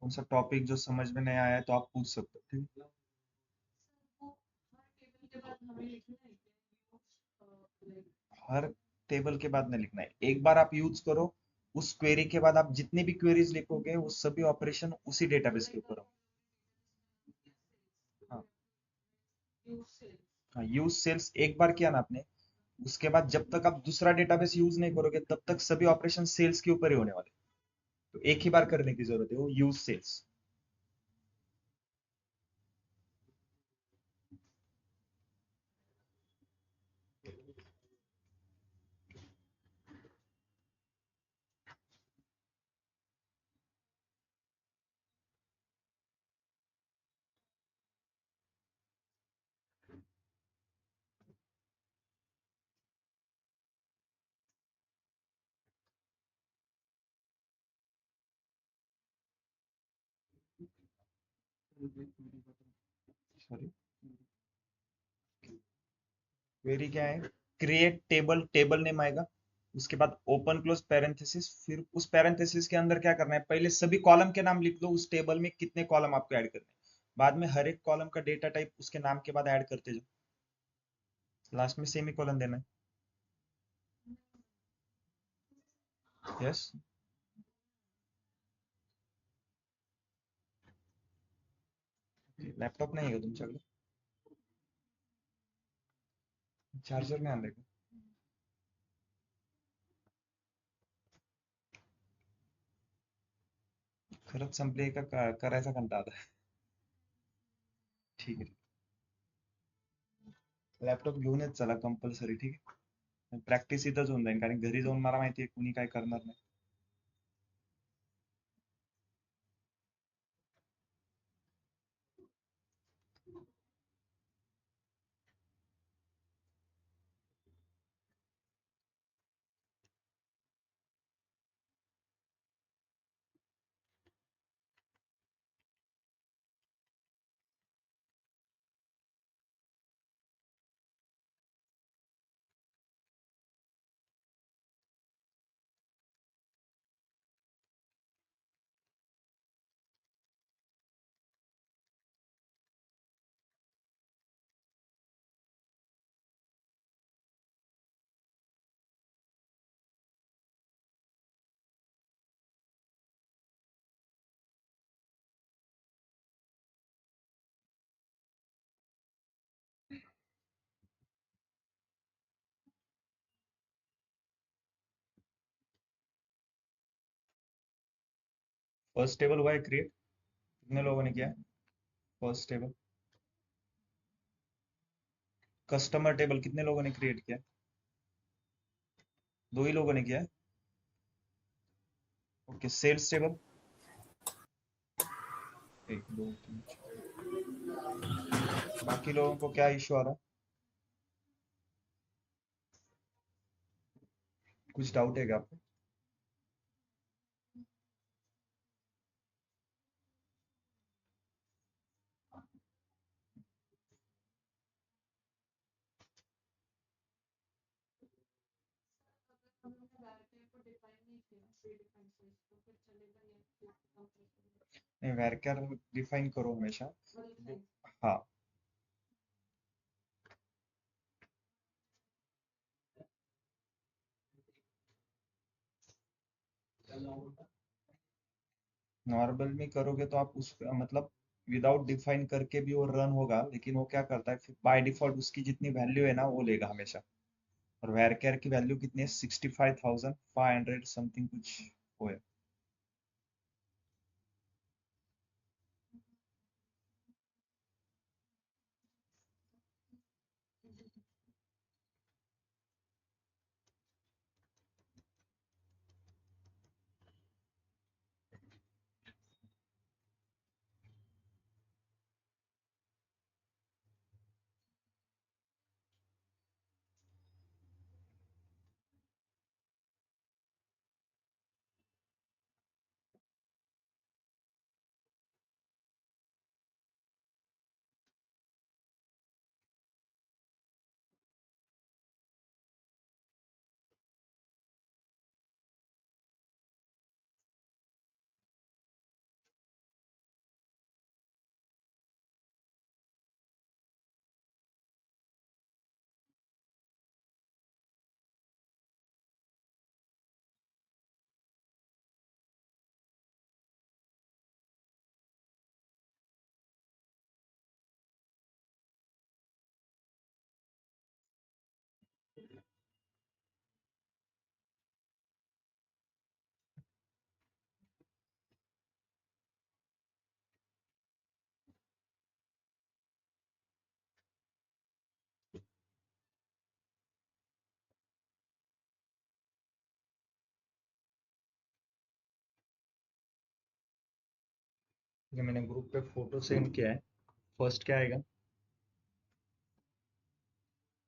कौन सा टॉपिक जो समझ में नहीं आया है तो आप पूछ सकते हो, ठीक है। हर टेबल के बाद नहीं लिखना है, एक बार आप यूज करो, उस क्वेरी के बाद आप जितनी भी क्वेरीज लिखोगे वो सभी ऑपरेशन उसी डेटाबेस के ऊपर होंगे। हाँ, हाँ, यूज सेल्स एक बार किया ना आपने, उसके बाद जब तक आप दूसरा डेटाबेस यूज नहीं करोगे तब तक सभी ऑपरेशन सेल्स के ऊपर ही होने वाले, तो एक ही बार करने की जरूरत है, वो यूज सेल्स। सॉरी, क्वेरी क्या है, क्रिएट टेबल, टेबल नेम आएगा, उसके बाद ओपन क्लोज पैरेंथेसिस, फिर उस पैरेंथेसिस के अंदर क्या करना है, पहले सभी कॉलम के नाम लिख लो, उस टेबल में कितने कॉलम आपको ऐड करने हैं, बाद में हर एक कॉलम का डेटा टाइप उसके नाम के बाद ऐड करते जाओ, लास्ट में सेमी कॉलन देना है। यस, लॅपटॉप नाही आहे का तुमच्याकडे, चार्जर नाही आणलाय का, खरंच संपली आहे का करायचा कंटाळा आला. ठीक आहे, लॅपटॉप घेऊनच चला कंपल्सरी, ठीक आहे, प्रॅक्टिस इथंच होऊन जाईल, कारण घरी जाऊन मला माहिती आहे कुणी काय करणार नाही. फर्स्ट टेबल हुआ है क्रिएट, कितने लोगों ने किया है फर्स्ट टेबल, कस्टमर टेबल कितने लोगों ने क्रिएट किया है, दो ही लोगों ने किया है, ओके, सेल्स टेबल, एक दो तीन बाकी लोगों को क्या इश्यू आ रहा है, कुछ डाउट है क्या आपको, नहीं वैरकर डिफाइन करो हमेशा, हाँ, नॉर्मल में करोगे तो आप उस मतलब विदाउट डिफाइन करके भी वो रन होगा, लेकिन वो क्या करता है फिर बाय डिफॉल्ट उसकी जितनी वैल्यू है ना वो लेगा हमेशा, और वैरकर की वैल्यू कितनी है, 65,500 समथिंग कुछ वो है। ये मैंने ग्रुप पे फोटो सेंड किया है। फर्स्ट क्या आएगा?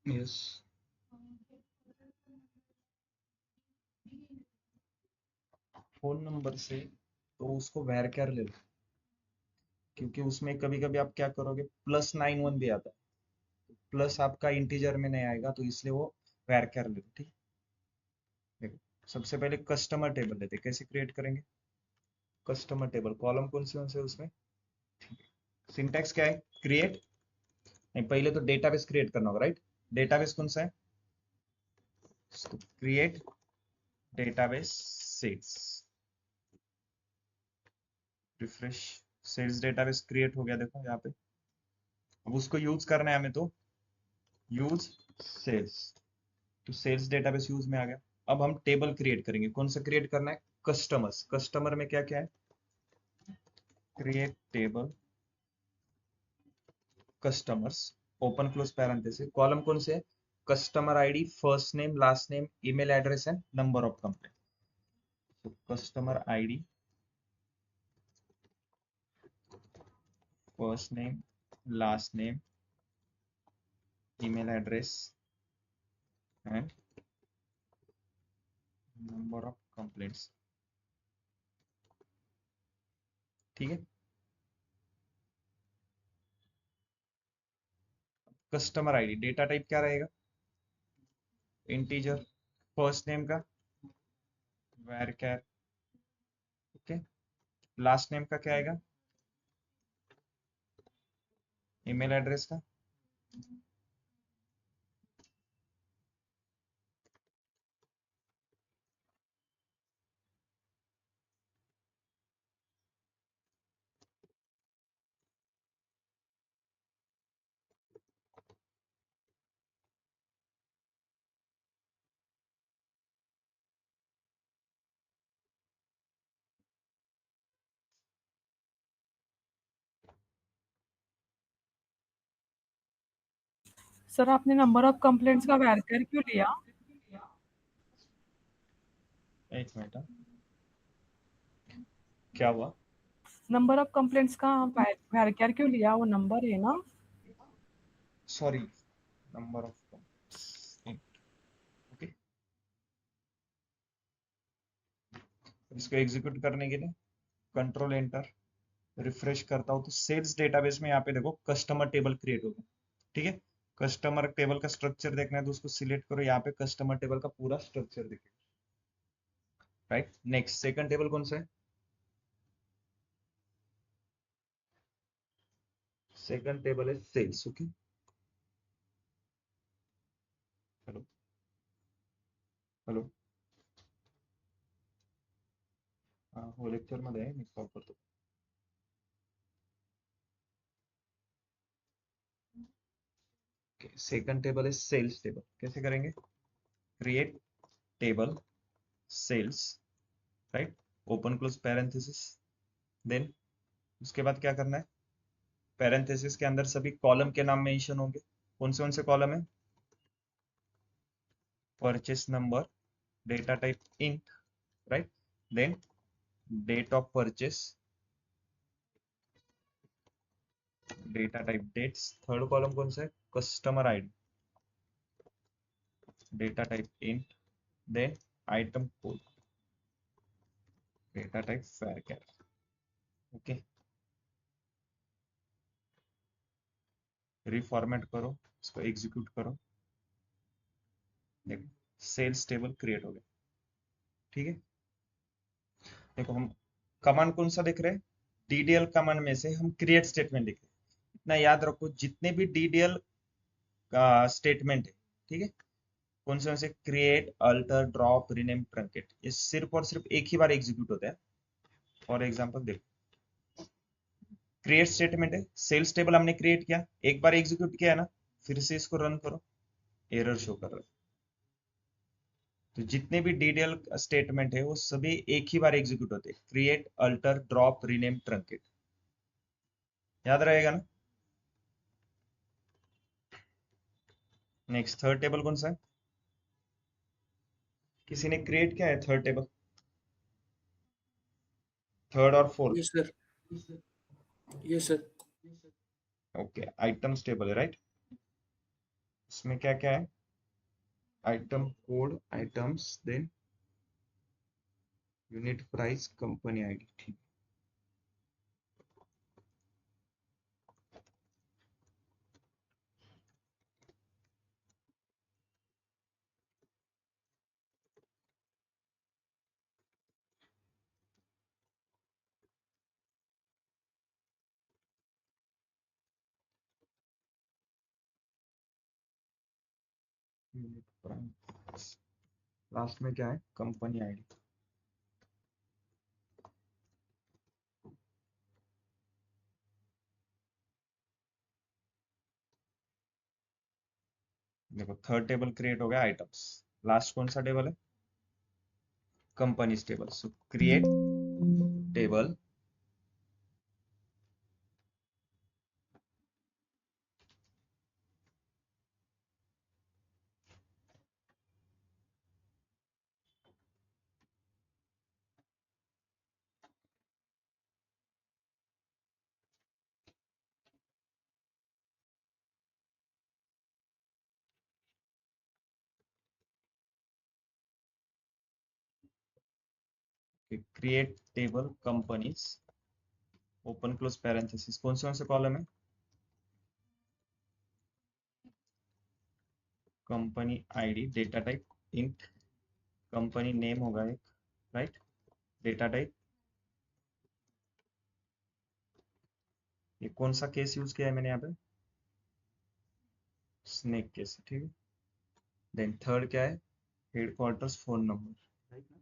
यस, फोन नंबर से तो उसको varchar ले लो, क्योंकि उसमें कभी कभी आप क्या करोगे, +91 भी आता है, प्लस आपका इंटीजर में नहीं आएगा, तो इसलिए वो varchar ले लो। ठीक है, देखो सबसे पहले कस्टमर टेबल लेते हैं। कैसे क्रिएट करेंगे कस्टमर टेबल? कॉलम कौन से उसमें? सिंटैक्स क्या है? क्रिएट, नहीं पहले तो डेटाबेस क्रिएट करना होगा, राइट? डेटाबेस कौन सा है? Create database sales, refresh. Sales database create हो गया, देखो यहाँ पे। अब उसको यूज करना है हमें, तो यूज सेल्स, तो सेल्स डेटाबेस यूज में आ गया। अब हम टेबल क्रिएट करेंगे। कौन सा क्रिएट करना है? कस्टमर्स। कस्टमर में क्या क्या है? Create table customers, open close parenthesis. Column कौन से है? Customer ID, first name, last name, email address and number of complaint. तो customer ID, first name, last name, email address and number of complaints. ठीक है, customer ID data type क्या रहेगा? Integer. First name का varchar, okay. Last name का क्या आएगा? Email address का सर आपने नंबर ऑफ कंप्लेंट्स का वैरकर क्यों लिया? एक मिनट हाँ। क्या हुआ? नंबर ऑफ कंप्लेंट्स का वैरकर क्यों लिया? वो नंबर है ना। Sorry, number of, okay. इसको एग्जीक्यूट करने के लिए कंट्रोल एंटर, रिफ्रेश करता हूँ तो सेल्स डेटाबेस में यहाँ पे देखो कस्टमर टेबल क्रिएट होगा। ठीक है, कस्टमर टेबल का स्ट्रक्चर देखना है तो उसको सिलेक्ट करो, यहाँ पे कस्टमर टेबल का पूरा स्ट्रक्चर दिखेगा, राइट? नेक्स्ट सेकंड टेबल कौन सा है? सेकंड टेबल है सेल्स, ओके। हेलो, हेलो, हो लेक्चर मध्ये आहे, मी कॉल करतो। सेकंड टेबल है सेल्स टेबल। कैसे करेंगे? Create table sales, right? Open close parenthesis, then उसके बाद क्या करना है? पैरेंथेसिस के अंदर सभी कॉलम के नाम मेंशन होंगे। कौन से कॉलम है? Purchase number, data type int, right? Then date of purchase, data type dates. Third column कौन सा है? Customer ID, data type int, then item code, data type varchar, okay. Reformat करो, इसको एग्जीक्यूट करो, देखो सेल्स टेबल क्रिएट हो गया। ठीक है, देखो हम कमांड कौन सा देख रहे हैं? डीडीएल कमांड में से हम क्रिएट स्टेटमेंट देख रहे हैं। इतना याद रखो, जितने भी डीडीएल का स्टेटमेंट है, ठीक है, कौन से create, alter, drop, rename, truncate, ये सिर्फ और सिर्फ एक ही बार एग्जीक्यूट होता है। फॉर एग्जांपल देखो, क्रिएट स्टेटमेंट है, सेल्स टेबल हमने क्रिएट किया, एक बार एग्जीक्यूट किया ना, फिर से इसको रन करो, एरर शो कर रहा है। तो जितने भी डीडीएल स्टेटमेंट है वो सभी एक ही बार एग्जीक्यूट होते हैं, create, alter, drop, rename, truncate. याद रहेगा ना? नेक्स्ट थर्ड टेबल कौन सा है? किसी ने क्रिएट किया है थर्ड टेबल? थर्ड और fourth? Yes, sir. Yes, sir. Okay, items table है, राइट? इसमें क्या क्या है? Item code, items, then unit price, company ID. ठीक, यूनिट प्राइस, लास्ट में क्या है? Company ID. देखो, थर्ड टेबल क्रिएट हो गया, आइटम्स। लास्ट कौन सा टेबल है? Companies table. So create table create table companies, open close parenthesis. कौन से कॉलम है? Company ID, data type int, company name होगा एक, राइट? डेटा टाइप, ये कौन सा केस यूज किया है मैंने यहाँ पे? स्नेक केस, ठीक है। देन थर्ड क्या है? हेडक्वार्टर्स फोन नंबर, राइट ना?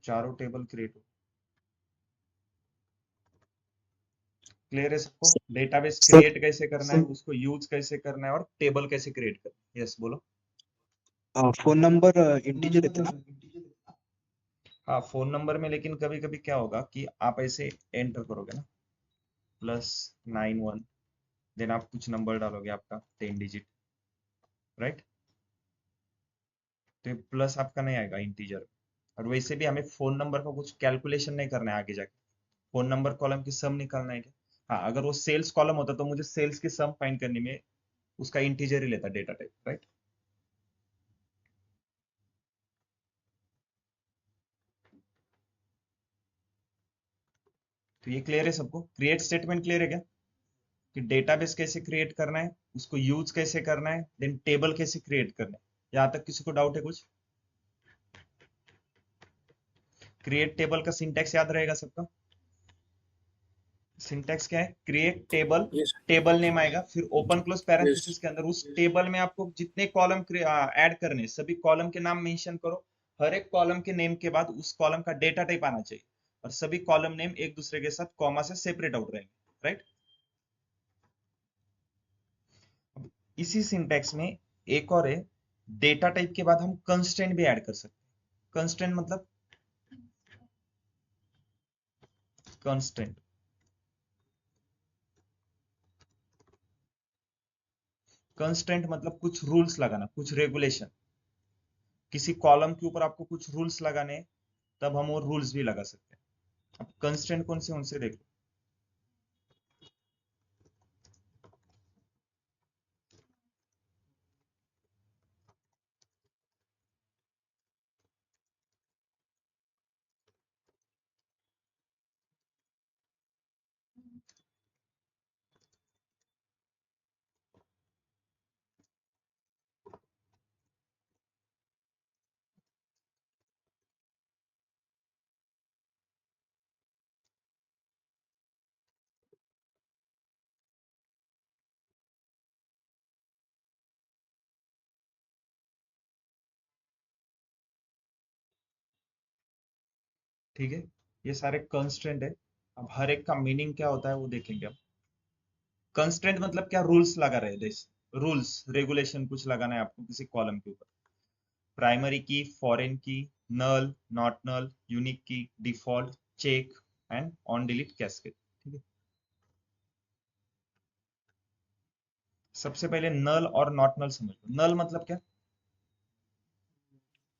चारों टेबल क्रिएट हो। क्लियर है सबको? डेटाबेस सर क्रिएट कैसे करना है, उसको यूज कैसे करना है, और टेबल कैसे क्रिएट करना है। यस, बोलो। फोन नंबर इंटीजर रहता है ना? हाँ, फोन नंबर में, लेकिन कभी कभी क्या होगा कि आप ऐसे एंटर करोगे ना, +91, देन आप कुछ नंबर डालोगे आपका 10 डिजिट, राइट? तो प्लस आपका नहीं आएगा इंटीजर। और वैसे भी हमें फोन नंबर का कुछ कैलकुलेशन नहीं करना है आगे जाके। फोन नंबर कॉलम की सम निकालना है क्या? हाँ, अगर वो सेल्स कॉलम होता तो मुझे सेल्स की सम फाइंड करने में उसका इंटीजर ही लेता डेटा टाइप, राइट? तो ये क्लियर है सबको? क्रिएट स्टेटमेंट क्लियर है क्या? कि डेटाबेस कैसे क्रिएट करना है, उसको यूज कैसे करना है, देन टेबल कैसे क्रिएट करना है। यहाँ तक किसी को डाउट है कुछ? क्रिएट टेबल का सिंटैक्स याद रहेगा सबका? सिंटैक्स क्या है? Create table, Yes, table name आएगा, फिर ओपन क्लोज पैरेंथेसिस yes. के अंदर उस टेबल में आपको जितने कॉलम ऐड करने हैं, सभी कॉलम के नाम मेंशन करो। हर एक कॉलम के नेम के बाद उस कॉलम का डेटा टाइप आना चाहिए, और सभी कॉलम नेम एक दूसरे के साथ कॉमा से सेपरेट आउट रहेंगे, राइट? इसी सिंटैक्स में एक और है, डेटा टाइप के बाद हम कंस्ट्रेंट भी ऐड कर सकते हैं। कंस्ट्रेंट मतलब, कंस्ट्रेंट कंस्ट्रेंट मतलब कुछ रूल्स लगाना, कुछ रेगुलेशन। किसी कॉलम के ऊपर आपको कुछ रूल्स लगाने हैं, तब हम वो रूल्स भी लगा सकते हैं। अब कंस्ट्रेंट कौन से, उनसे देख लो। ठीक है, ये सारे कंस्ट्रेंट है। अब हर एक का मीनिंग क्या होता है वो देखेंगे अब। कंस्ट्रेंट मतलब क्या? रूल्स लगा रहे हैं, रूल्स रेगुलेशन कुछ लगाना है आपको किसी कॉलम के ऊपर। Primary key, foreign key, null, not null, unique key, default, check and on delete cascade. ठीक है, सबसे पहले नल और नॉट नल समझ लो। नल मतलब क्या?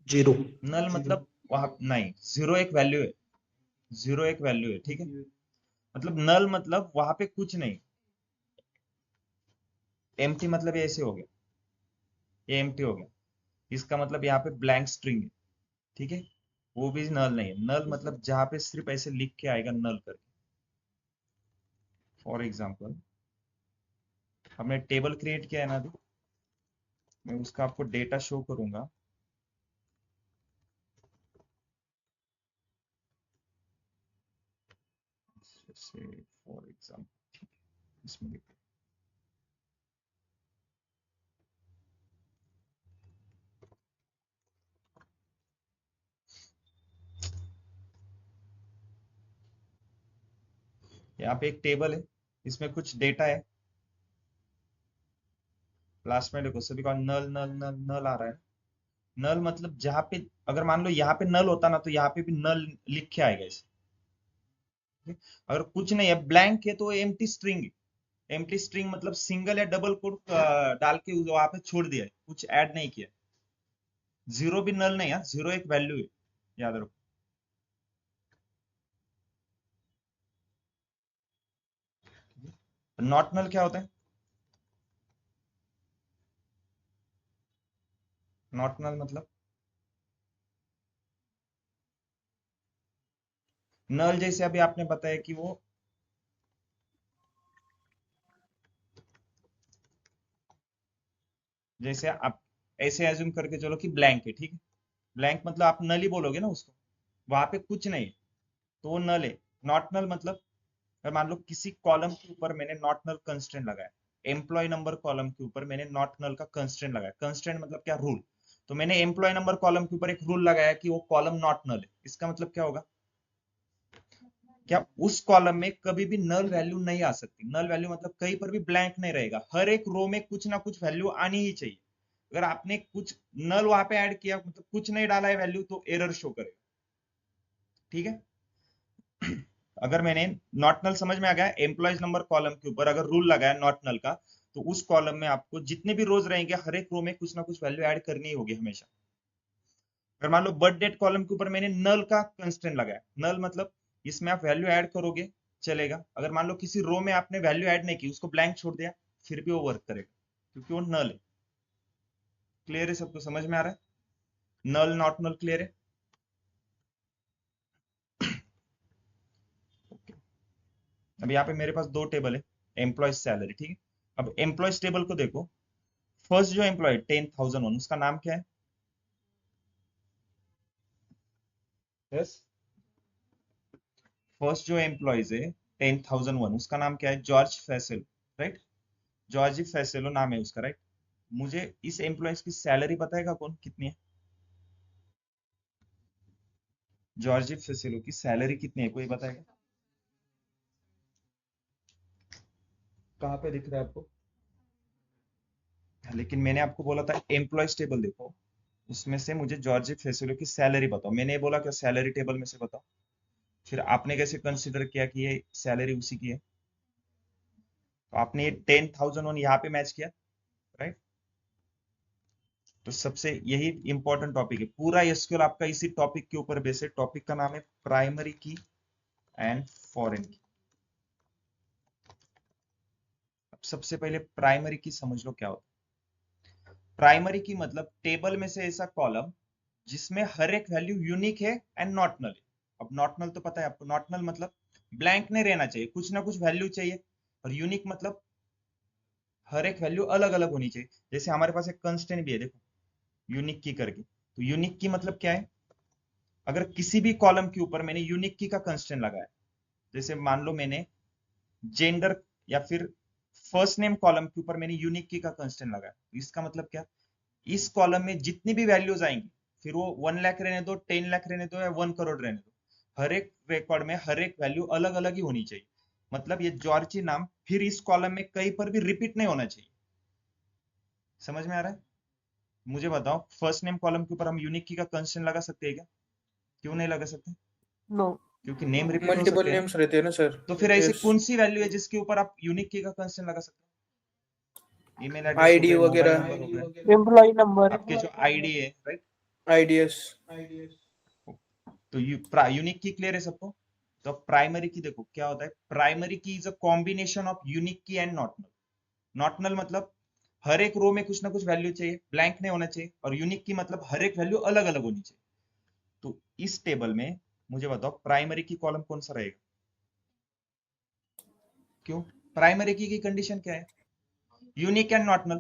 जीरो। नल मतलब वहां नहीं, जीरो एक वैल्यू है, जीरो एक वैल्यू है। ठीक है, मतलब नल मतलब वहां पे कुछ नहीं। एम्प्टी मतलब ये ऐसे हो गया, ये एम्प्टी हो गया, इसका मतलब यहाँ पे ब्लैंक स्ट्रिंग है। ठीक है, वो भी नल नहीं है। नल मतलब जहां पे सिर्फ ऐसे लिख के आएगा नल करके। फॉर एग्जाम्पल हमने टेबल क्रिएट किया है ना अभी, मैं उसका आपको डेटा शो करूंगा। जैसे फॉर एग्जाम्पल इसमें देखो, यहाँ पे एक टेबल है, इसमें कुछ डेटा है। लास्ट में देखो सभी का नल नल नल नल आ रहा है। नल मतलब जहां पे, अगर मान लो यहाँ पे नल होता ना तो यहाँ पे भी नल लिख के आएगा इसे। ठीक है? अगर कुछ नहीं है, ब्लैंक है, तो एम्प्टी स्ट्रिंग है। एम्प्टी स्ट्रिंग मतलब सिंगल या डबल कोड डाल के वहां पे छोड़ दिया है, कुछ ऐड नहीं किया। जीरो भी नल नहीं है, जीरो एक वैल्यू है, याद रखो। नॉट नल क्या होता है? नॉट नल मतलब नल जैसे अभी आपने बताया कि वो, जैसे आप ऐसे एज्यूम करके चलो कि ब्लैंक है। ठीक है, ब्लैंक मतलब आप नल ही बोलोगे ना उसको, वहां पे कुछ नहीं है तो वो नल है। नॉट नल मतलब अगर मान लो किसी कॉलम के ऊपर मैंने नॉट नल कंस्ट्रेंट लगाया, एम्प्लॉय नंबर कॉलम के ऊपर मैंने नॉट नल का कंस्ट्रेंट लगाया। कंस्ट्रेंट मतलब क्या? रूल। तो मैंने एम्प्लॉय नंबर कॉलम के ऊपर एक रूल लगाया कि वो कॉलम नॉट नल है। इसका मतलब क्या होगा? क्या उस कॉलम में कभी भी नल वैल्यू नहीं आ सकती। नल वैल्यू मतलब कहीं पर भी ब्लैंक नहीं रहेगा, हर एक रो में कुछ ना कुछ वैल्यू आनी ही चाहिए। अगर आपने कुछ नल वहां पे ऐड किया, मतलब कुछ नहीं डाला है वैल्यू, तो एरर शो करेगा। ठीक है, अगर मैंने नॉट नल समझ में आ गया, एम्प्लॉयज नंबर कॉलम के ऊपर अगर रूल लगाया नॉट नल का, तो उस कॉलम में आपको जितने भी रोज रहेंगे हर एक रो में कुछ ना कुछ वैल्यू ऐड करनी ही होगी हमेशा। अगर मान लो बर्थ डेट कॉलम के ऊपर मैंने नल का कंस्ट्रेंट लगाया, नल मतलब इसमें आप वैल्यू ऐड करोगे चलेगा। अगर मान लो किसी रो में आपने वैल्यू ऐड नहीं की, उसको ब्लैंक छोड़ दिया, फिर भी वो वर्क करेगा क्योंकि वो नल है। क्लियर है? सबको समझ में आ रहा है? नल नॉट नल क्लियर है? अब यहाँ पे मेरे पास दो टेबल है, एम्प्लॉयज सैलरी। ठीक है, अब एम्प्लॉयज टेबल को देखो। फर्स्ट जो एम्प्लॉय 10,001, उसका नाम क्या है? यस, फर्स्ट जो एम्प्लॉयज है 10,001, उसका नाम क्या है? George Faisal, right? जॉर्ज फैसेलो नाम है उसका, राइट? मुझे इस एम्प्लॉयज की सैलरी बताएगा कौन, कितनी है? जॉर्ज फैसेलो की सैलरी कितनी है, कोई बताएगा? कहाँ पे दिख रहा है आपको? लेकिन मैंने आपको बोला था एम्प्लॉयज टेबल देखो, उसमें से मुझे जॉर्ज फैसेलो की सैलरी बताओ। मैंने ये बोला क्या सैलरी टेबल में से बताओ? फिर आपने कैसे कंसिडर किया कि ये सैलरी उसी की है? तो आपने ये 10,001 यहाँ पे मैच किया, राइट? तो सबसे यही इंपॉर्टेंट टॉपिक है, पूरा एसक्यूएल आपका इसी टॉपिक के ऊपर बेस है। टॉपिक का नाम है प्राइमरी की एंड फॉरेन की। अब सबसे पहले प्राइमरी की समझ लो क्या होता है। प्राइमरी की मतलब टेबल में से ऐसा कॉलम जिसमें हर एक वैल्यू यूनिक है एंड नॉट नल है। अब नॉट नल तो पता है आपको, नॉट नल मतलब ब्लैंक नहीं रहना चाहिए, कुछ ना कुछ वैल्यू चाहिए। और यूनिक मतलब हर एक वैल्यू अलग अलग होनी चाहिए। जैसे हमारे पास एक कंस्टेंट भी है देखो, यूनिक की करके। तो यूनिक की मतलब क्या है? अगर किसी भी कॉलम के ऊपर मैंने यूनिक की का कंस्टेंट लगाया, जैसे मान लो मैंने जेंडर या फिर फर्स्ट नेम कॉलम के ऊपर मैंने यूनिक की का कंस्टेंट लगाया, तो इसका मतलब क्या? इस कॉलम में जितनी भी वैल्यूज आएंगी, फिर वो 1 लाख रहने दो, 10 लाख रहने दो या 1 करोड़ रहने दो, हर एक रिकॉर्ड में हर एक वैल्यू अलग अलग ही होनी चाहिए। मतलब ये जॉर्जी नाम फिर इस कॉलम में कहीं पर भी रिपीट नहीं होना चाहिए। समझ में आ रहा है? मुझे बताओ, फर्स्ट नेम कॉलम के ऊपर हम यूनिक की का कंस्ट्रेंट लगा सकते हैं क्या? क्यों नहीं लगा सकते? नो। क्योंकि नेम रिपीट हो मल्टीपल सकते हैं ना। नेम्स रहते हैं ना सर। तो फिर ऐसी यस, कौन सी वैल्यू है जिसके ऊपर आप यूनिक की का कंस्ट्रेंट लगा सकते हैं? ईमेल एड्रेस हो आईडी गए, मोबाइल वगैरह, नंबर हो गए, एम्प्लॉय नंबर। आपके जो आईडी है, राइट? आईडीएस। तो यूनिक की क्लियर है सबको? तो प्राइमरी की देखो क्या होता है। Primary key is a combination of unique key and not null. Not null मतलब हर एक रो में कुछ ना कुछ वैल्यू चाहिए, ब्लैंक नहीं होना चाहिए। और यूनिक की मतलब हर एक वैल्यू अलग अलग होनी चाहिए। तो इस टेबल में मुझे बताओ प्राइमरी की कॉलम कौन सा रहेगा? क्यों? प्राइमरी की कंडीशन क्या है? Unique and not null.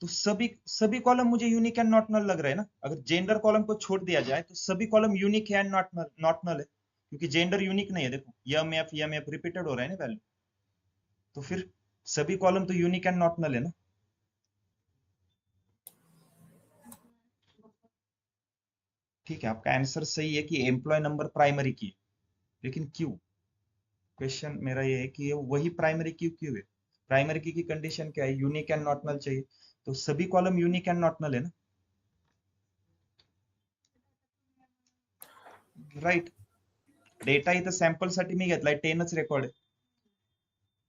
तो सभी सभी कॉलम मुझे यूनिक एंड नॉट नल लग रहे हैं ना। अगर जेंडर कॉलम को छोड़ दिया जाए तो सभी कॉलम यूनिक है एंड नॉट नल है, क्योंकि जेंडर यूनिक नहीं है। देखो यम एफ रिपीटेड हो रहा है ना वैल्यू। तो फिर सभी कॉलम तो यूनिक एंड नॉट नल है ना। ठीक है, आपका आंसर सही है कि एम्प्लॉय नंबर प्राइमरी की है। लेकिन क्यों? क्वेश्चन मेरा ये है कि ये वही प्राइमरी की क्यों है? प्राइमरी की कंडीशन क्या है? यूनिक एंड नॉट नल चाहिए। तो सभी column unique and not null है ना, राइट? डेटा इथं सॅम्पल साठी मी घेतलाय, 10च रेकॉर्ड है।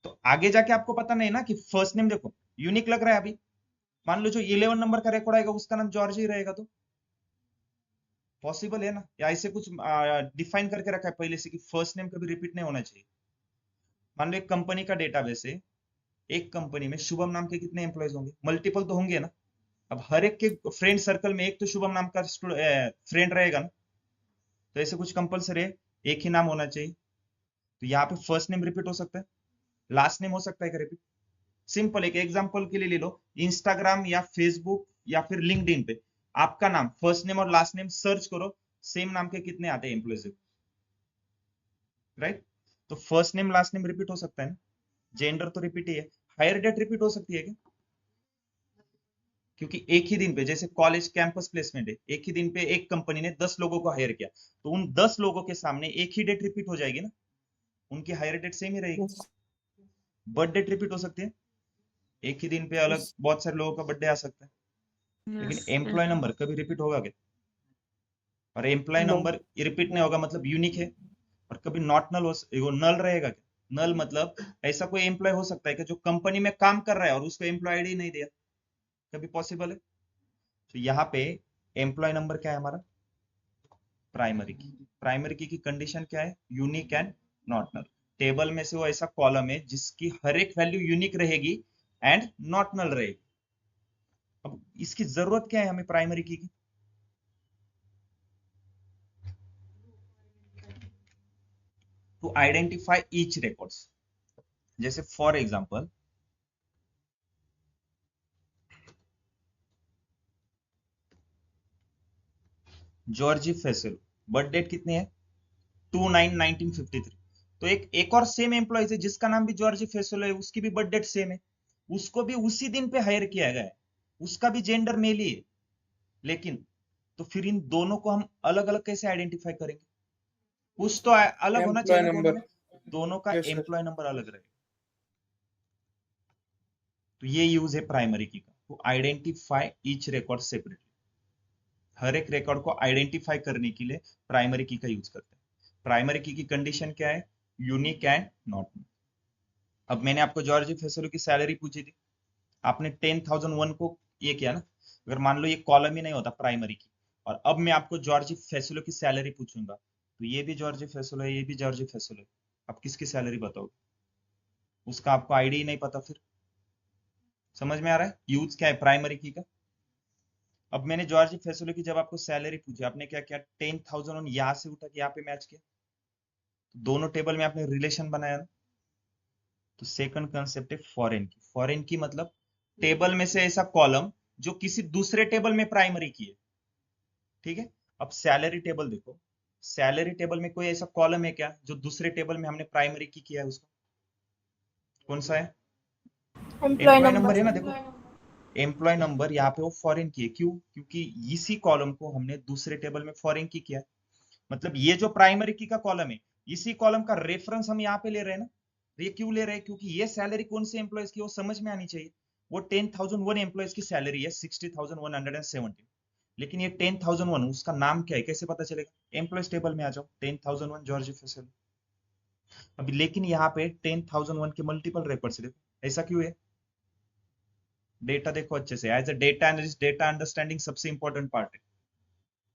तो आगे जाके आपको पता नहीं ना कि फर्स्ट नेम देखो यूनिक लग रहा है अभी। मान लो जो 11 नंबर का रिकॉर्ड आएगा उसका नाम जॉर्ज ही रहेगा, तो पॉसिबल है ना? या ऐसे कुछ डिफाइन करके रखा है पहले से कि फर्स्ट नेम कभी रिपीट नहीं होना चाहिए। मान लो एक कंपनी का डेटाबेस है, एक कंपनी में शुभम नाम के कितने एम्प्लॉयज होंगे? मल्टीपल तो होंगे ना। अब हर एक के फ्रेंड सर्कल में एक तो शुभम नाम का फ्रेंड रहेगा ना। तो ऐसे कुछ कंपलसरी है, एक ही नाम होना चाहिए। तो यहाँ पे फर्स्ट नेम रिपीट हो सकता है, लास्ट नेम हो सकता है क्या रिपीट? सिंपल एक एग्जांपल के लिए ले लो, इंस्टाग्राम या फेसबुक या फिर लिंक्डइन पे आपका नाम फर्स्ट नेम और लास्ट नेम सर्च करो, सेम नाम के कितने आते हैं एम्प्लॉयज, राइट? तो first name last name repeat हो सकता है ना। जेंडर तो रिपीट ही है। हायर डेट रिपीट हो सकती है क्या? क्योंकि एक ही दिन पे जैसे कॉलेज कैंपस प्लेसमेंट है, एक ही दिन पे एक कंपनी ने 10 लोगों को हायर किया, तो उन 10 लोगों के सामने एक ही डेट रिपीट हो जाएगी ना, उनकी हायर डेट सेम ही रहेगी। यस। बर्थ डेट रिपीट हो सकती है, एक ही दिन पे अलग यस। बहुत सारे लोगों का बर्थडे आ सकता है। लेकिन एम्प्लॉय नंबर कभी रिपीट होगा क्या? और एम्प्लॉय नो। नंबर रिपीट नहीं होगा मतलब यूनिक है। और कभी नॉट नल वो नल रहेगा क्या? नल मतलब ऐसा कोई एम्प्लॉय हो सकता है कि जो कंपनी में काम कर रहा है और उसको एम्प्लॉय आईडी नहीं दिया, कभी पॉसिबल है? तो यहाँ पे एम्प्लॉय नंबर क्या है हमारा? प्राइमरी की। प्राइमरी की कंडीशन क्या है? Unique and not null. Table में से वो ऐसा कॉलम है जिसकी हर एक वैल्यू यूनिक रहेगी एंड नॉट नल रहेगी। अब इसकी जरूरत क्या है हमें primary key? To identify each records. जैसे for example Georgi Facello, birth date कितनी है? 2/9/1953। तो एक और सेम एम्प्लॉय है जिसका नाम भी जॉर्जी फेसल है, उसकी भी बर्थ डेट सेम है, उसको भी उसी दिन पे हायर किया गया है, उसका भी जेंडर मेल ही है। लेकिन तो फिर इन दोनों को हम अलग अलग कैसे आइडेंटिफाई करेंगे? कुछ तो अलग होना चाहिए एम्प्लॉय ना दोनों में। नंबर। दोनों का यस सर। एम्प्लॉय नंबर अलग रहेगा। तो ये यूज है प्राइमरी की का, to identify each record separately. हर एक रिकॉर्ड को आइडेंटिफाई करने के लिए प्राइमरी की का यूज करते हैं। प्राइमरी की कंडीशन क्या है? Unique and not. अब मैंने आपको जॉर्ज फेसलो की सैलरी पूछी थी, आपने 10,001 को ये किया ना। अगर मान लो ये कॉलम ही नहीं होता प्राइमरी की, और अब मैं आपको जॉर्ज फेसलो की सैलरी पूछूंगा, तो ये भी जॉर्ज फेसलो है, ये भी जॉर्ज फेसलो है, आप किसकी सैलरी बताओगे? उसका आपको आईडी ही नहीं पता। फिर समझ में आ रहा है यूज क्या है प्राइमरी की का? अब मैंने जॉर्ज फेसलो की जब आपको सैलरी पूछी, आपने क्या किया? 10,001 यहां से उठा के यहाँ पे मैच किया, तो दोनों टेबल में आपने रिलेशन बनाया ना। तो सेकंड कंसेप्ट है फॉरेन की। फॉरेन की मतलब टेबल में से ऐसा कॉलम जो किसी दूसरे टेबल में प्राइमरी की है। ठीक है, अब सैलरी टेबल देखो, सैलरी टेबल में कोई ऐसा कॉलम है क्या जो दूसरे टेबल में हमने प्राइमरी की किया है? उसको कौन सा है? Employee employee number number. है ना। देखो एम्प्लॉय नंबर यहाँ पे वो फॉरेन की है, क्यों? क्योंकि इसी कॉलम को हमने दूसरे टेबल में फॉरेन की किया है। मतलब ये जो प्राइमरी की का कॉलम है, इसी कॉलम का रेफरेंस हम यहाँ पे ले रहे हैं ना। ये क्यों ले रहे हैं? क्योंकि ये सैलरी कौन से एम्प्लॉयज की वो समझ में आनी चाहिए। वो 10,001 एम्प्लॉयज की सैलरी है 60,117, लेकिन ये 10,001 उसका नाम क्या है, कैसे पता चलेगा? एम्प्लॉयज टेबल में आ जाओ, 10,001 जॉर्ज फेसिलो। अभी लेकिन यहाँ पे 10,001 के मल्टीपल रिकॉर्ड्स देखो, ऐसा क्यों है? डेटा देखो अच्छे से, as a data analyst data understanding सबसे इंपॉर्टेंट पार्ट है,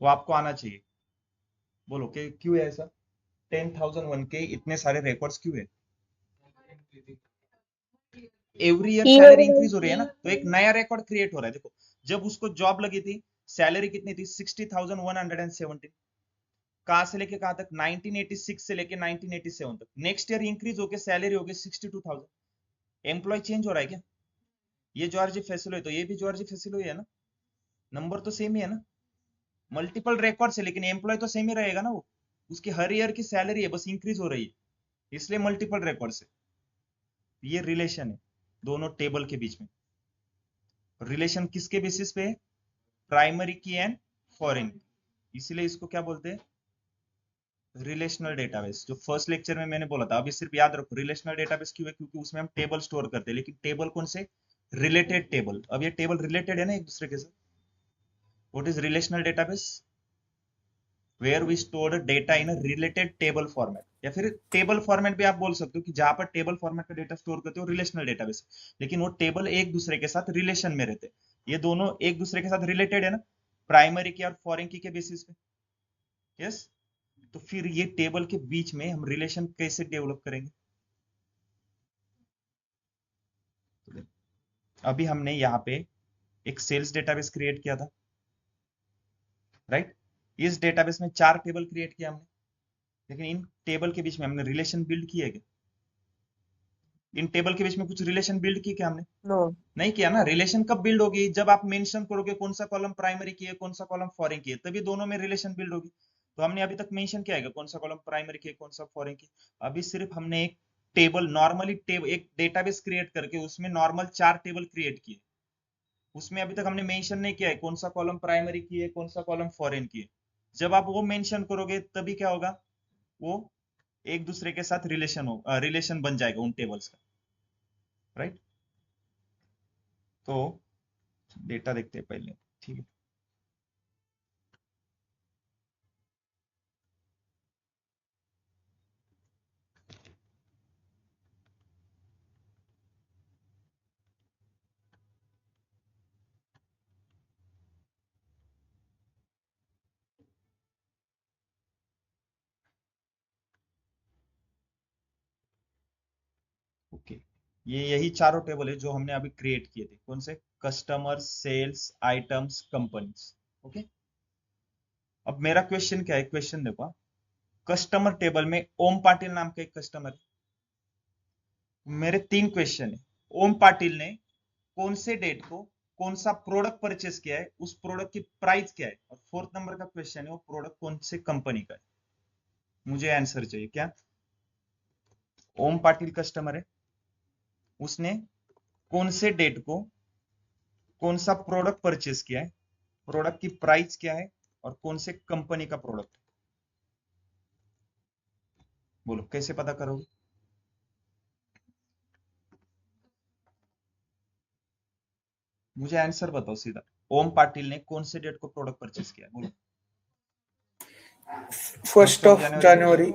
वो आपको आना चाहिए। बोलो कि क्यों है ऐसा? 10,001 के इतने सारे रिकॉर्ड्स क्यों है? एवरी ईयर सैलरी इंक्रीज हो रही है ना, तो एक नया रिकॉर्ड क्रिएट हो रहा है। देखो जब उसको जॉब लगी थी, सैलरी कितनी थी? 60,117। कहां से लेके कहां तक? 1986 से लेके 1987 तक। नेक्स्ट ईयर इंक्रीज होके सैलरी होगी 62,000। एम्प्लॉय चेंज हो रहा है क्या? ये जॉर्ज फेसिलो है तो ये भी जॉर्ज फेसिलो ही है ना, नंबर तो सेम ही है ना। मल्टीपल रिकॉर्ड है लेकिन एम्प्लॉय तो सेम ही रहेगा ना, वो उसकी हर ईयर की सैलरी है बस इंक्रीज हो रही है, इसलिए मल्टीपल रिकॉर्ड है। ये रिलेशन है दोनों टेबल के बीच में। रिलेशन किसके बेसिस पे है? प्राइमरी की एंड फॉरेन की, इसीलिए इसको क्या बोलते हैं? Relational database. जो फर्स्ट लेक्चर में मैंने बोला था, अभी सिर्फ याद रखो रिलेशनल डेटाबेस क्यों है, क्योंकि उसमें हम टेबल स्टोर करते हैं, लेकिन टेबल कौन से? Related table. अब ये टेबल रिलेटेड है ना एक दूसरे के साथ। What is relational database? Where we store data in a related table format, या फिर टेबल फॉर्मेट भी आप बोल सकते हो कि जहां पर टेबल फॉर्मेट का डेटा स्टोर करते हो रिलेशनल डेटाबेस, लेकिन वो टेबल एक दूसरे के साथ रिलेशन में रहते हैं। ये दोनों एक दूसरे के साथ रिलेटेड है ना, प्राइमरी की और फॉरेन की के बेसिस पे। यस, तो फिर ये टेबल के बीच में हम रिलेशन कैसे डेवलप करेंगे? अभी हमने यहाँ पे एक सेल्स डेटाबेस क्रिएट किया था, राइट? इस डेटाबेस में 4 टेबल क्रिएट किया हमने, लेकिन इन टेबल के बीच में हमने रिलेशन बिल्ड किए क्या? इन टेबल के बीच में कुछ रिलेशन बिल्ड की क्या हमने? नो नहीं किया ना। रिलेशन कब बिल्ड होगी? जब आप मेंशन करोगे कौन सा कॉलम प्राइमरी की है कौन सा कॉलम फॉरेन की है, तभी दोनों में रिलेशन बिल्ड होगी। तो हमने अभी तक मेंशन किया है कौन सा कॉलम प्राइमरी की है कौन सा फॉरेन की। अभी सिर्फ हमने एक टेबल नॉर्मली एक डेटाबेस क्रिएट करके उसमें नॉर्मल 4 टेबल क्रिएट किए, उसमें अभी तक हमने मेंशन नहीं किया है कौन सा कॉलम प्राइमरी की है कौन सा कॉलम फॉरेन की है। जब आप वो मेंशन करोगे तभी क्या होगा? वो एक दूसरे के साथ रिलेशन बन जाएगा उन टेबल्स का, राइट? तो डेटा देखते हैं पहले, ठीक है? ओके, ये यही चारों टेबल है जो हमने अभी क्रिएट किए थे। कौन से? Customer, sales, items, companies. Okay, अब मेरा क्वेश्चन क्या है? क्वेश्चन देखो, कस्टमर टेबल में ओम पाटिल नाम का एक कस्टमर है। मेरे 3 क्वेश्चन है। ओम पाटिल ने कौन से डेट को कौन सा प्रोडक्ट परचेस किया है, उस प्रोडक्ट की प्राइस क्या है? और 4th नंबर का क्वेश्चन है वो प्रोडक्ट कौन से कंपनी का है। मुझे आंसर चाहिए। क्या? ओम पाटिल कस्टमर है, उसने कौन से डेट को कौन सा प्रोडक्ट परचेस किया है, प्रोडक्ट की प्राइस क्या है, और कौन से कंपनी का प्रोडक्ट? बोलो कैसे पता करोगे? मुझे आंसर बताओ सीधा। ओम पाटिल ने कौन से डेट को प्रोडक्ट परचेस किया है? बोलो। First of January.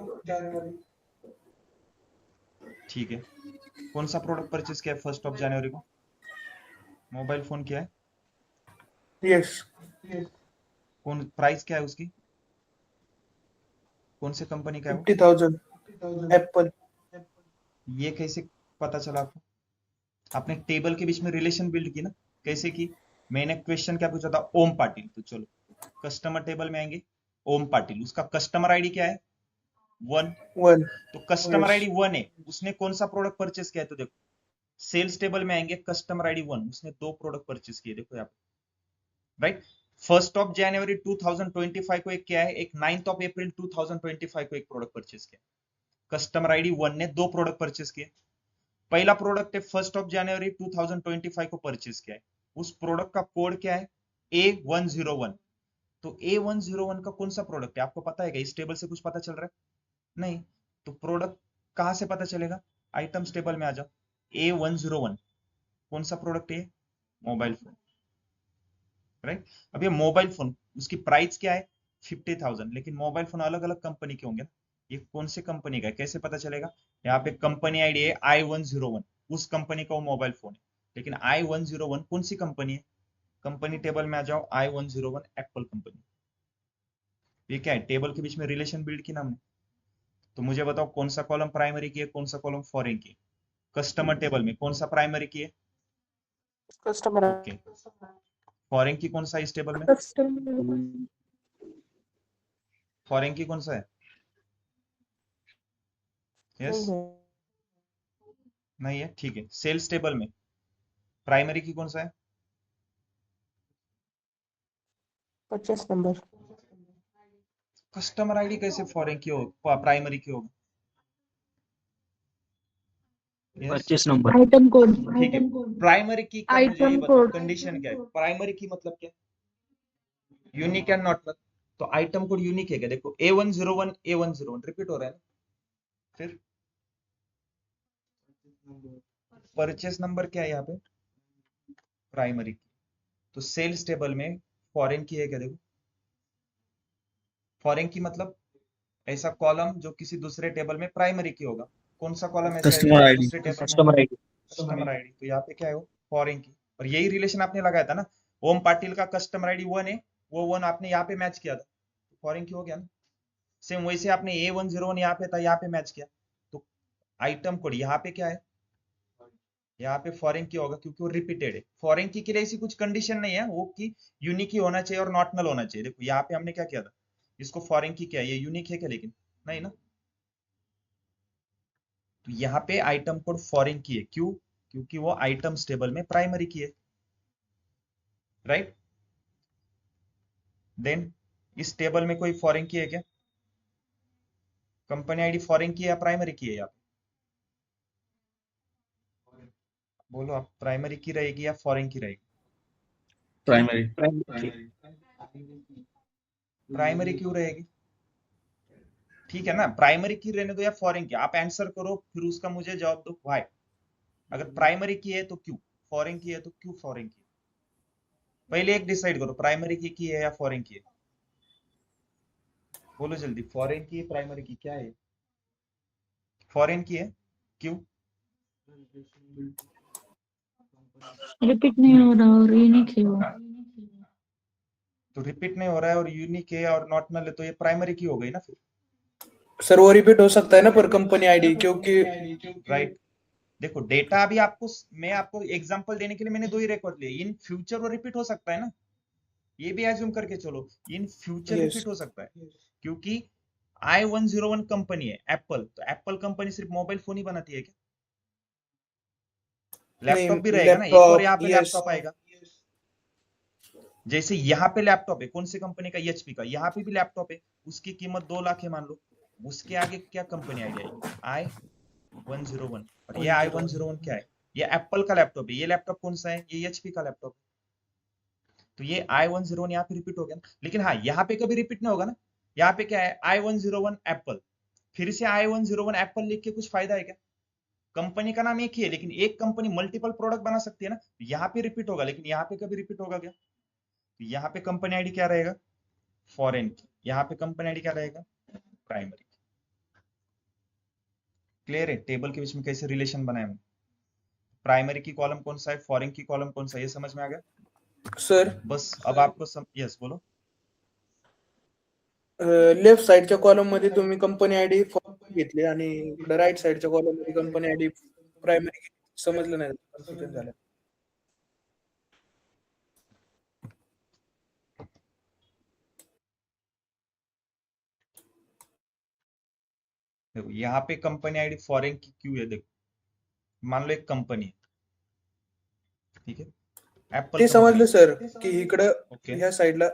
ठीक है, कौन सा प्रोडक्ट परचेस किया है 1st ऑफ जनवरी को? मोबाइल फोन किया है। यस। कौन प्राइस क्या है उसकी? कौन से कंपनी का है वो? 50,000 एप्पल। ये कैसे पता चला आपको? आपने टेबल के बीच में रिलेशन बिल्ड की ना, कैसे की? मैंने क्वेश्चन क्या पूछा था? ओम पाटिल। तो चलो कस्टमर टेबल में आएंगे, ओम पाटिल, उसका कस्टमर आईडी क्या है? 1। 1। तो कस्टमर यस। आईडी 1 है, उसने कौन सा प्रोडक्ट परचेस किया है? तो देखो सेल्स टेबल में आएंगे, कस्टमर आईडी 1, उसने 2 प्रोडक्ट परचेस किए, देखो यहाँ पे, राइट? 1st ऑफ जनवरी 2025 को एक क्या है, एक 9th ऑफ अप्रैल 2025 को एक प्रोडक्ट परचेस किया। कस्टमर आईडी 1 ने 2 प्रोडक्ट परचेस किए। पहला प्रोडक्ट है 1st ऑफ जनवरी 2025 को परचेस किया है, उस प्रोडक्ट का कोड क्या है? A101। तो A101 का कौन सा प्रोडक्ट है आपको पता है क्या? इस टेबल से कुछ पता चल रहा है? नहीं। तो प्रोडक्ट कहां से पता चलेगा? आइटम्स टेबल में आ जाओ, A101। कौन सा प्रोडक्ट है? Mobile phone, right. अब ये मोबाइल फोन, उसकी प्राइस क्या है? 50,000, लेकिन मोबाइल फोन अलग अलग कंपनी के होंगे ना, ये कौन सी कंपनी का है कैसे पता चलेगा? यहाँ पे कंपनी आईडी है I101, उस कंपनी का वो मोबाइल फोन है। लेकिन I101 कौन सी कंपनी है? कंपनी टेबल में आ जाओ, I101 एप्पल कंपनी। ये क्या है? टेबल के बीच में रिलेशन बिल्ड की नाम है। तो मुझे बताओ कौन सा कॉलम प्राइमरी की है, कौन सा कॉलम फॉरेन की है? कस्टमर टेबल में कौन सा प्राइमरी की है? कस्टमर ओके, फॉरेन की कौन सा इस टेबल में? Customer. फॉरेन की कौन सा है? यस, नहीं है, ठीक है। सेल्स टेबल में प्राइमरी की कौन सा है? Purchase number. कस्टमर आईडी कैसे फॉरेन की हो, प्राइमरी की होगी? Yes, purchase number. Item code. ठीक है। प्राइमरी की का मुझे ये Item बताओ code. कंडीशन क्या है? प्राइमरी की मतलब क्या? यूनिक एंड नॉट, तो आइटम कोड यूनिक है क्या? देखो A101 A101 रिपीट हो रहा है ना। फिर परचेस नंबर क्या है यहाँ पे? प्राइमरी की। तो सेल्स टेबल में फॉरेन की है क्या? देखो फॉरेन की मतलब ऐसा कॉलम जो किसी दूसरे टेबल में प्राइमरी की होगा। कौन सा कॉलम ऐसा है कस्टमर जो आईडी। दूसरे टेबल में? Customer ID. Customer ID. तो यहाँ पे क्या है? वो फॉरेन की। और यही रिलेशन आपने लगाया था ना, ओम पाटिल का कस्टमर आईडी 1 है, वो 1 आपने यहाँ पे मैच किया था, तो फॉरेन की हो गया ना। सेम वैसे आपने A101 यहाँ पे था, यहाँ पे मैच किया, तो आइटम कोड यहाँ पे क्या है? यहाँ पे फॉरेन की होगा क्योंकि वो रिपीटेड है। फॉरेन की के लिए ऐसी कुछ कंडीशन नहीं है वो कि यूनिक ही होना चाहिए और नॉट नल होना चाहिए। देखो यहाँ पे हमने क्या किया था, इसको फॉरेन की किया, ये यूनिक है क्या? लेकिन नहीं ना। तो यहाँ पे आइटम कोड फॉरेन की है, क्यों? क्योंकि वो आइटम्स टेबल में प्राइमरी की है, राइट। देन इस टेबल में कोई फॉरेन की है क्या? कंपनी आईडी फॉरेन की है या प्राइमरी की है? यहाँ पे बोलो आप, प्राइमरी की रहेगी या फॉरेन की रहेगी? प्राइमरी। प्राइमरी क्यों रहेगी? ठीक है ना, प्राइमरी की रहने दो या फॉरेन की, आप आंसर करो फिर उसका मुझे जवाब दो व्हाई। अगर प्राइमरी की है तो क्यों, फॉरेन की है तो क्यों फॉरेन की? पहले एक डिसाइड करो, प्राइमरी की है या फॉरेन की है? बोलो जल्दी, फॉरेन की है प्राइमरी की, क्या है? फॉरेन की है, क्यों? Repeat नहीं हो रहा और यूनिक है वो. तो रिपीट नहीं हो रहा है और यूनिक है और नॉट नल है, तो ये प्राइमरी की हो गई ना फिर, सर वो रिपीट हो सकता है ना पर कंपनी आईडी, क्योंकि राइट। देखो डेटा अभी आपको, मैं आपको एग्जांपल देने के लिए मैंने 2 ही रिकॉर्ड लिए, इन फ्यूचर वो रिपीट हो सकता है ना, ये भी एज्यूम करके चलो, इन फ्यूचर Yes. रिपीट हो सकता है, क्योंकि I101 कंपनी है एप्पल, तो एप्पल कंपनी सिर्फ मोबाइल फोन ही बनाती है क्या? लैपटॉप भी रहेगा ना, एक और यहाँ पे लैपटॉप आएगा। जैसे यहाँ पे लैपटॉप है, कौन सी कंपनी का? HP का। यहाँ पे भी लैपटॉप है, उसकी कीमत 2 लाख है मान लो, उसके आगे क्या कंपनी आईडी आएगी? I101। और ये I101 क्या है? ये एप्पल का लैपटॉप है। ये लैपटॉप कौन सा है? ये HP का लैपटॉप। तो ये I101 यहाँ पे रिपीट हो गया ना, लेकिन हाँ यहाँ पे कभी रिपीट नहीं होगा ना। यहाँ पे क्या है? I101 एप्पल, फिर से I101 एप्पल लिख के कुछ फायदा है क्या? कंपनी का नाम एक ही है, लेकिन एक कंपनी मल्टीपल प्रोडक्ट बना सकती है ना, यहाँ पे रिपीट होगा, लेकिन यहाँ पे कभी रिपीट होगा क्या? तो यहाँ पे कंपनी आईडी क्या रहेगा? फॉरेन की। यहाँ पे कंपनी आईडी क्या रहेगा? प्राइमरी। क्लियर है टेबल के बीच में कैसे रिलेशन बनाए हमने? प्राइमरी की कॉलम कौन सा है, फॉरेन की कॉलम कौन सा है, ये समझ में आ गया? सर बस अब आपको यस बोलो। लेफ्ट साइडच्या कॉलम मध्ये तुम्ही कंपनी आयडी घेतली आणि इकडे राईट साइडच्या कॉलम मध्ये कंपनी आयडी प्रायमरी घेतली. समजलं नाही, कन्फ्युजन झालं. देखो यहाँ पे कंपनी आईडी फॉरेन की क्यों है? देखो मान लो एक कंपनी है, ठीक है, एप्पल ते समजलं सर की इकडे ओके, ह्या साइडला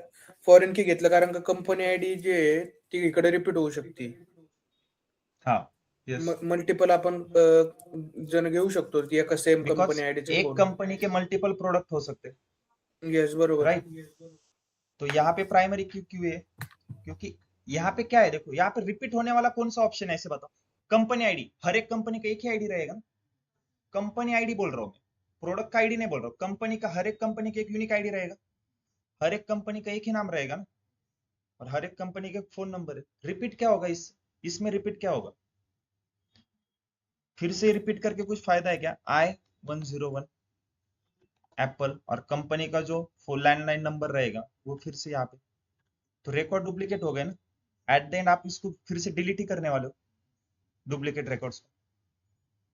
फॉरेन की घेतलं कारण का कंपनी आयडी जी आहे ती इकडे रिपीट होऊ शकते. हाँ यस, मल्टिपल आपण जण घेऊ शकतो ती एका सेम बिकॉज कंपनी आयडीचे एक कंपनी के मल्टीपल प्रोडक्ट हो सकते हैं, यस बरोबर राइट। तो यहाँ पे प्राइमरी क्यों क्यों है? क्योंकि यहाँ पे क्या है, देखो यहाँ पे रिपीट होने वाला कौन सा ऑप्शन है ऐसे बताओ? कंपनी आईडी, हर एक कंपनी का एक ही आईडी रहेगा ना, कंपनी आईडी बोल रहा हूँ मैं, प्रोडक्ट का आईडी नहीं बोल रहा हूँ, कंपनी का, हर एक कंपनी का एक यूनिक आईडी रहेगा, हर एक कंपनी का एक ही नाम रहेगा ना, और हर एक कंपनी का फोन नंबर है। रिपीट क्या होगा इसमें रिपीट क्या होगा? फिर से रिपीट करके कुछ फायदा है क्या? I101 एप्पल और कंपनी का जो लैंडलाइन नंबर रहेगा वो फिर से यहाँ पे, तो रिकॉर्ड डुप्लीकेट हो गए ना। एट द एंड आप इसको फिर से डिलीट ही करने वाले हो डुप्लीकेट रिकॉर्ड्स को,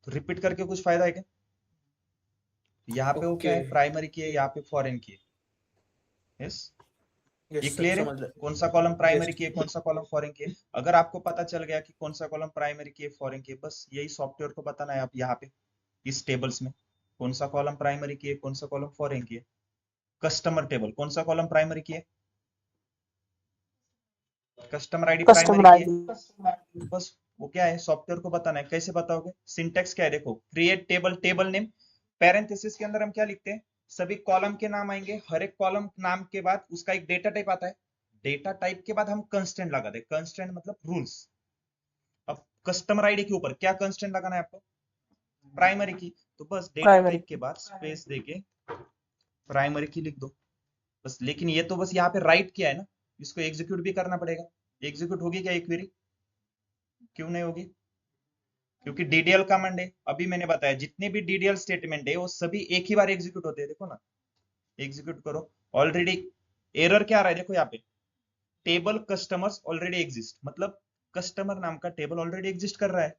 तो रिपीट करके कुछ फायदा है क्या? यहाँ पे वो क्या है, ओके, प्राइमरी की है, यहाँ पे फॉरेन की है। यस, ये यस सर, क्लियर है? समझ लिया। कौन सा कॉलम प्राइमरी यस, की है, कौन सा कॉलम फॉरेन की है? अगर आपको पता चल गया कि कौन सा कॉलम प्राइमरी की है, फॉरेन की है, बस यही सॉफ्टवेयर को बताना है आप यहाँ पे इस टेबल्स में, कौन सा कॉलम प्राइमरी की है, कौन सा कॉलम फॉरेन की है। कस्टमर टेबल, कौन सा कॉलम प्राइमरी की है? कस्टमर आईडी प्राइमरी कस्टमर की आईडी है। बस वो क्या है, सॉफ्टवेयर को बताना है। कैसे बताओगे? सिंटेक्स क्या है देखो, create table, table name, parenthesis के अंदर हम क्या लिखते हैं, सभी कॉलम के नाम आएंगे, हर एक कॉलम नाम के बाद उसका एक डेटा टाइप आता है, डेटा टाइप के बाद हम कंस्टेंट लगा दे, कंस्टेंट मतलब रूल्स। अब कस्टमर आईडी के ऊपर क्या कंस्टेंट लगाना है आपको? प्राइमरी की, तो बस डेटा प्राइमरी टाइप के बाद स्पेस देके प्राइमरी की लिख दो बस। लेकिन ये तो बस यहाँ पे राइट किया है ना, इसको एग्जीक्यूट भी करना पड़ेगा। एग्जीक्यूट होगी क्या एक क्वेरी? क्यों नहीं होगी? क्योंकि डीडीएल कमांड है, अभी मैंने बताया जितने भी डीडीएल स्टेटमेंट है वो सभी एक ही बार एग्जीक्यूट होते हैं। देखो ना, एग्जीक्यूट करो। ऑलरेडी एरर क्या आ रहा है देखो यहाँ पे, टेबल कस्टमर्स ऑलरेडी एग्जिस्ट, मतलब कस्टमर नाम का टेबल ऑलरेडी एग्जिस्ट कर रहा है,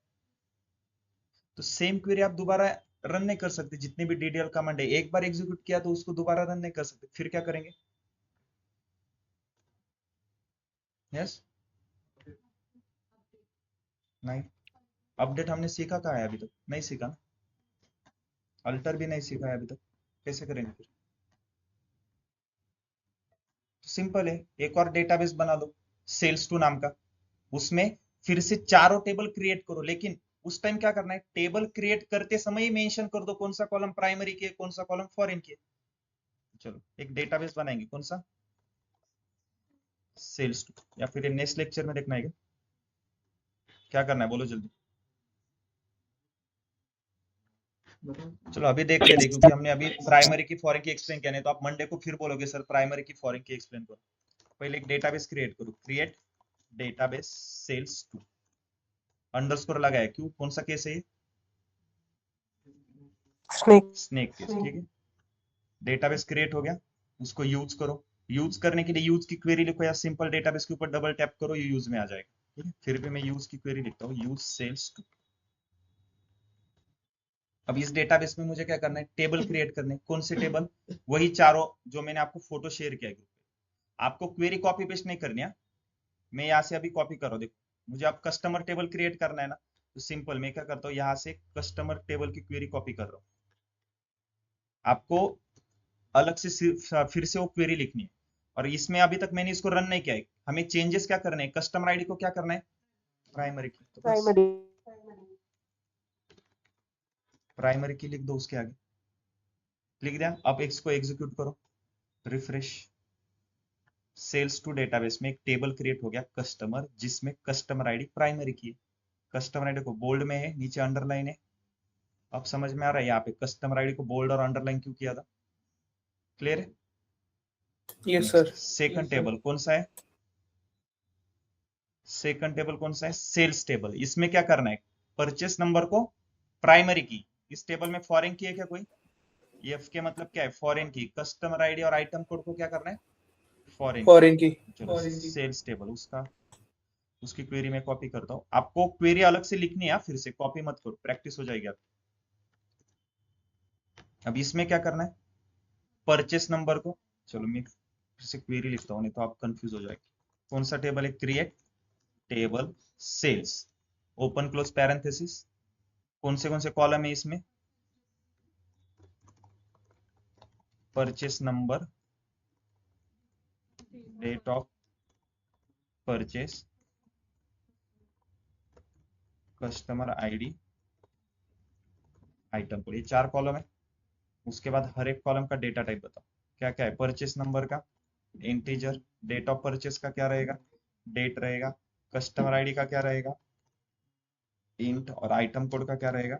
तो सेम क्वेरी आप दोबारा रन नहीं कर सकते। जितने भी डीडीएल कमांड है एक बार एग्जीक्यूट किया तो उसको दोबारा रन नहीं कर सकते, फिर क्या करेंगे? यस, नहीं, अपडेट हमने सीखा कहाँ है? अभी तक नहीं सीखा ना, अल्टर भी नहीं सीखा है अभी तक, कैसे करेंगे फिर? सिंपल है, एक और डेटाबेस बना लो सेल्स टू नाम का, उसमें फिर से चारों टेबल क्रिएट करो, लेकिन उस टाइम क्या करना है, टेबल क्रिएट करते समय ही मेंशन कर दो कौन सा कॉलम प्राइमरी की है, कौन सा कॉलम फॉरेन की है। चलो एक डेटाबेस बनाएंगे, कौन सा? सेल्स टू, या फिर नेक्स्ट लेक्चर में देखना है क्या करना है, बोलो जल्दी। चलो अभी देख लेते क्योंकि हमने अभी primary key foreign key explain किया, नहीं तो आप मंडे को फिर बोलोगे sir primary key foreign key explain करो। पहले एक डेटाबेस क्रिएट करो, create database sales two, underscore लगाया, क्यों, कौन सा केस है ये? स्नेक स्नेक केस, ठीक है। डेटाबेस क्रिएट हो गया, उसको यूज करो। यूज करने के लिए यूज की क्वेरी लिखो, या सिंपल डेटाबेस के ऊपर डबल टैप करो, ये यूज में आ जाएगा, ठीक है। फिर भी मैं यूज की क्वेरी लिखता हूँ, यूज सेल्स टू। अब इस डेटाबेस में मुझे क्या करना है, टेबल क्रिएट करने। कौन से टेबल? वही चारों जो मैंने आपको फोटो शेयर किया ग्रुप पे। आपको क्वेरी कॉपी पेस्ट नहीं करनी है, मैं यहाँ से अभी कॉपी कर रहा हूँ, देखो मुझे अब कस्टमर टेबल क्रिएट करना है ना, तो सिंपल मैं क्या करता हूँ, यहाँ से कस्टमर टेबल की क्वेरी कॉपी कर रहा हूँ। आपको अलग से फिर से वो क्वेरी लिखनी है, और इसमें अभी तक मैंने इसको रन नहीं किया है। हमें चेंजेस क्या करने हैं, कस्टमर आईडी को क्या करना है, प्राइमरी की, तो बस प्राइमरी प्राइमरी की लिख दो, उसके आगे लिख दिया। अब इसको एग्जीक्यूट करो, रिफ्रेश। सेल्स टू डेटाबेस में एक टेबल क्रिएट हो गया कस्टमर, जिसमें कस्टमर आईडी प्राइमरी की है। कस्टमर आईडी को बोल्ड में है, नीचे अंडरलाइन है। अब समझ में आ रहा है यहाँ पे कस्टमर आईडी को बोल्ड और अंडरलाइन क्यों किया था? क्लियर है? Yes next sir. Second table कौन सा है? सेकंड टेबल कौन सा है? Sales table. इसमें क्या करना है, परचेस नंबर को प्राइमरी की, इस टेबल में फॉरेन की है क्या कोई? एफ के मतलब क्या है, फॉरेन की। कस्टमर आईडी और आइटम कोड को क्या करना है, फॉरेन की। फॉरेन की। चलो सेल्स टेबल, उसका उसकी क्वेरी में कॉपी करता हूँ। आपको क्वेरी अलग से लिखनी है, फिर से कॉपी मत करो, प्रैक्टिस हो जाएगी आप। अब इसमें क्या करना है, परचेस नंबर को, चलो मैं फिर से क्वेरी लिखता हूँ, नहीं तो आप कंफ्यूज हो जाएगी। कौन सा टेबल है, create table sales, open close parenthesis. कौन से कॉलम है इसमें, purchase number, date of purchase, customer ID, item code, ये 4 कॉलम है। उसके बाद हर एक कॉलम का डेटा टाइप बताओ क्या क्या है। परचेस नंबर का इंटीजर, डेट ऑफ परचेस का क्या रहेगा, डेट रहेगा। कस्टमर आईडी का क्या रहेगा, इंट, और आइटम कोड का क्या रहेगा,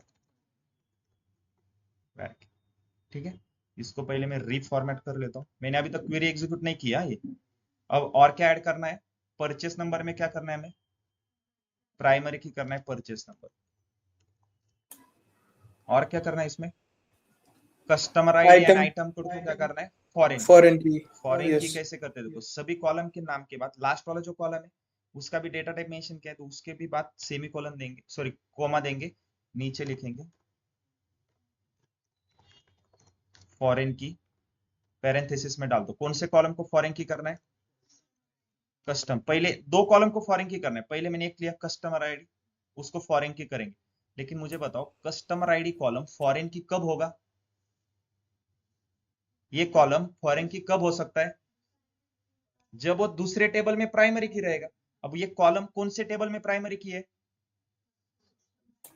वैक। ठीक है, इसको पहले मैं रीफॉर्मेट कर लेता हूँ। मैंने अभी तक क्वेरी एग्जीक्यूट नहीं किया ये। अब और क्या ऐड करना है, परचेस नंबर में क्या करना है, हमें प्राइमरी की करना है परचेस नंबर। और क्या करना है इसमें, customer ID and item item code को क्या करना है, फॉरेन की। फॉरेन की। फॉरेन की यस। कैसे करते हैं, देखो सभी कॉलम के नाम के बाद लास्ट वाला जो कॉलम है उसका भी डेटा टाइप मेंशन किया है, तो उसके भी बाद सेमी कॉलन देंगे, सॉरी कोमा देंगे, नीचे लिखेंगे फॉरेन की, पैरेंथेसिस में डाल दो। कौन से कॉलम को फॉरेन की करना है, कस्टम। पहले दो कॉलम को फॉरेन की करना है, पहले मैंने एक लिया कस्टमर आईडी, उसको फॉरेन की करेंगे। लेकिन मुझे बताओ कस्टमर आईडी कॉलम फॉरेन की कब होगा, ये कॉलम फॉरेन की कब हो सकता है, जब वो दूसरे टेबल में प्राइमरी की रहेगा। अब ये कॉलम कौन से टेबल में प्राइमरी की है,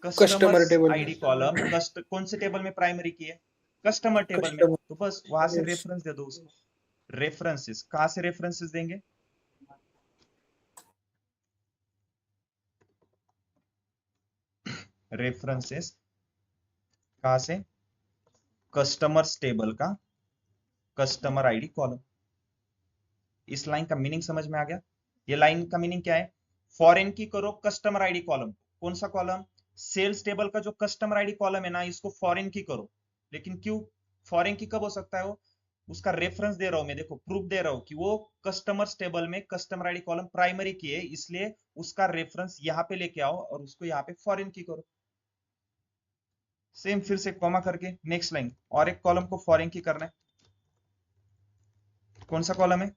customer customer table ID column कौन से टेबल में प्राइमरी की है, कस्टमर टेबल में। कस्टमर। तो बस वहां से यस। रेफरेंस दे दो उसको। रेफरेंसेस कहां से रेफरेंसेस देंगे, रेफरेंसेस कहां से, कस्टमर्स टेबल का कस्टमर आईडी कॉलम। इस लाइन का मीनिंग समझ में आ गया, ये लाइन का मीनिंग क्या है, फॉरेन की करो कस्टमर आईडी कॉलम। कौन सा कॉलम, सेल्स टेबल का जो कस्टमर आईडी कॉलम है ना, इसको फॉरेन की करो। लेकिन क्यों फॉरेन की कब हो सकता है, वो उसका रेफरेंस दे रहा हूं मैं, देखो प्रूफ दे रहा हूं कि वो कस्टमर्स टेबल में कस्टमर आईडी कॉलम प्राइमरी की है, इसलिए उसका रेफरेंस यहाँ पे लेके आओ और उसको यहाँ पे फॉरेन की करो। सेम फिर से कॉमा करके नेक्स्ट लाइन, और एक कॉलम को फॉरेन की करना है। कौन सा कॉलम है,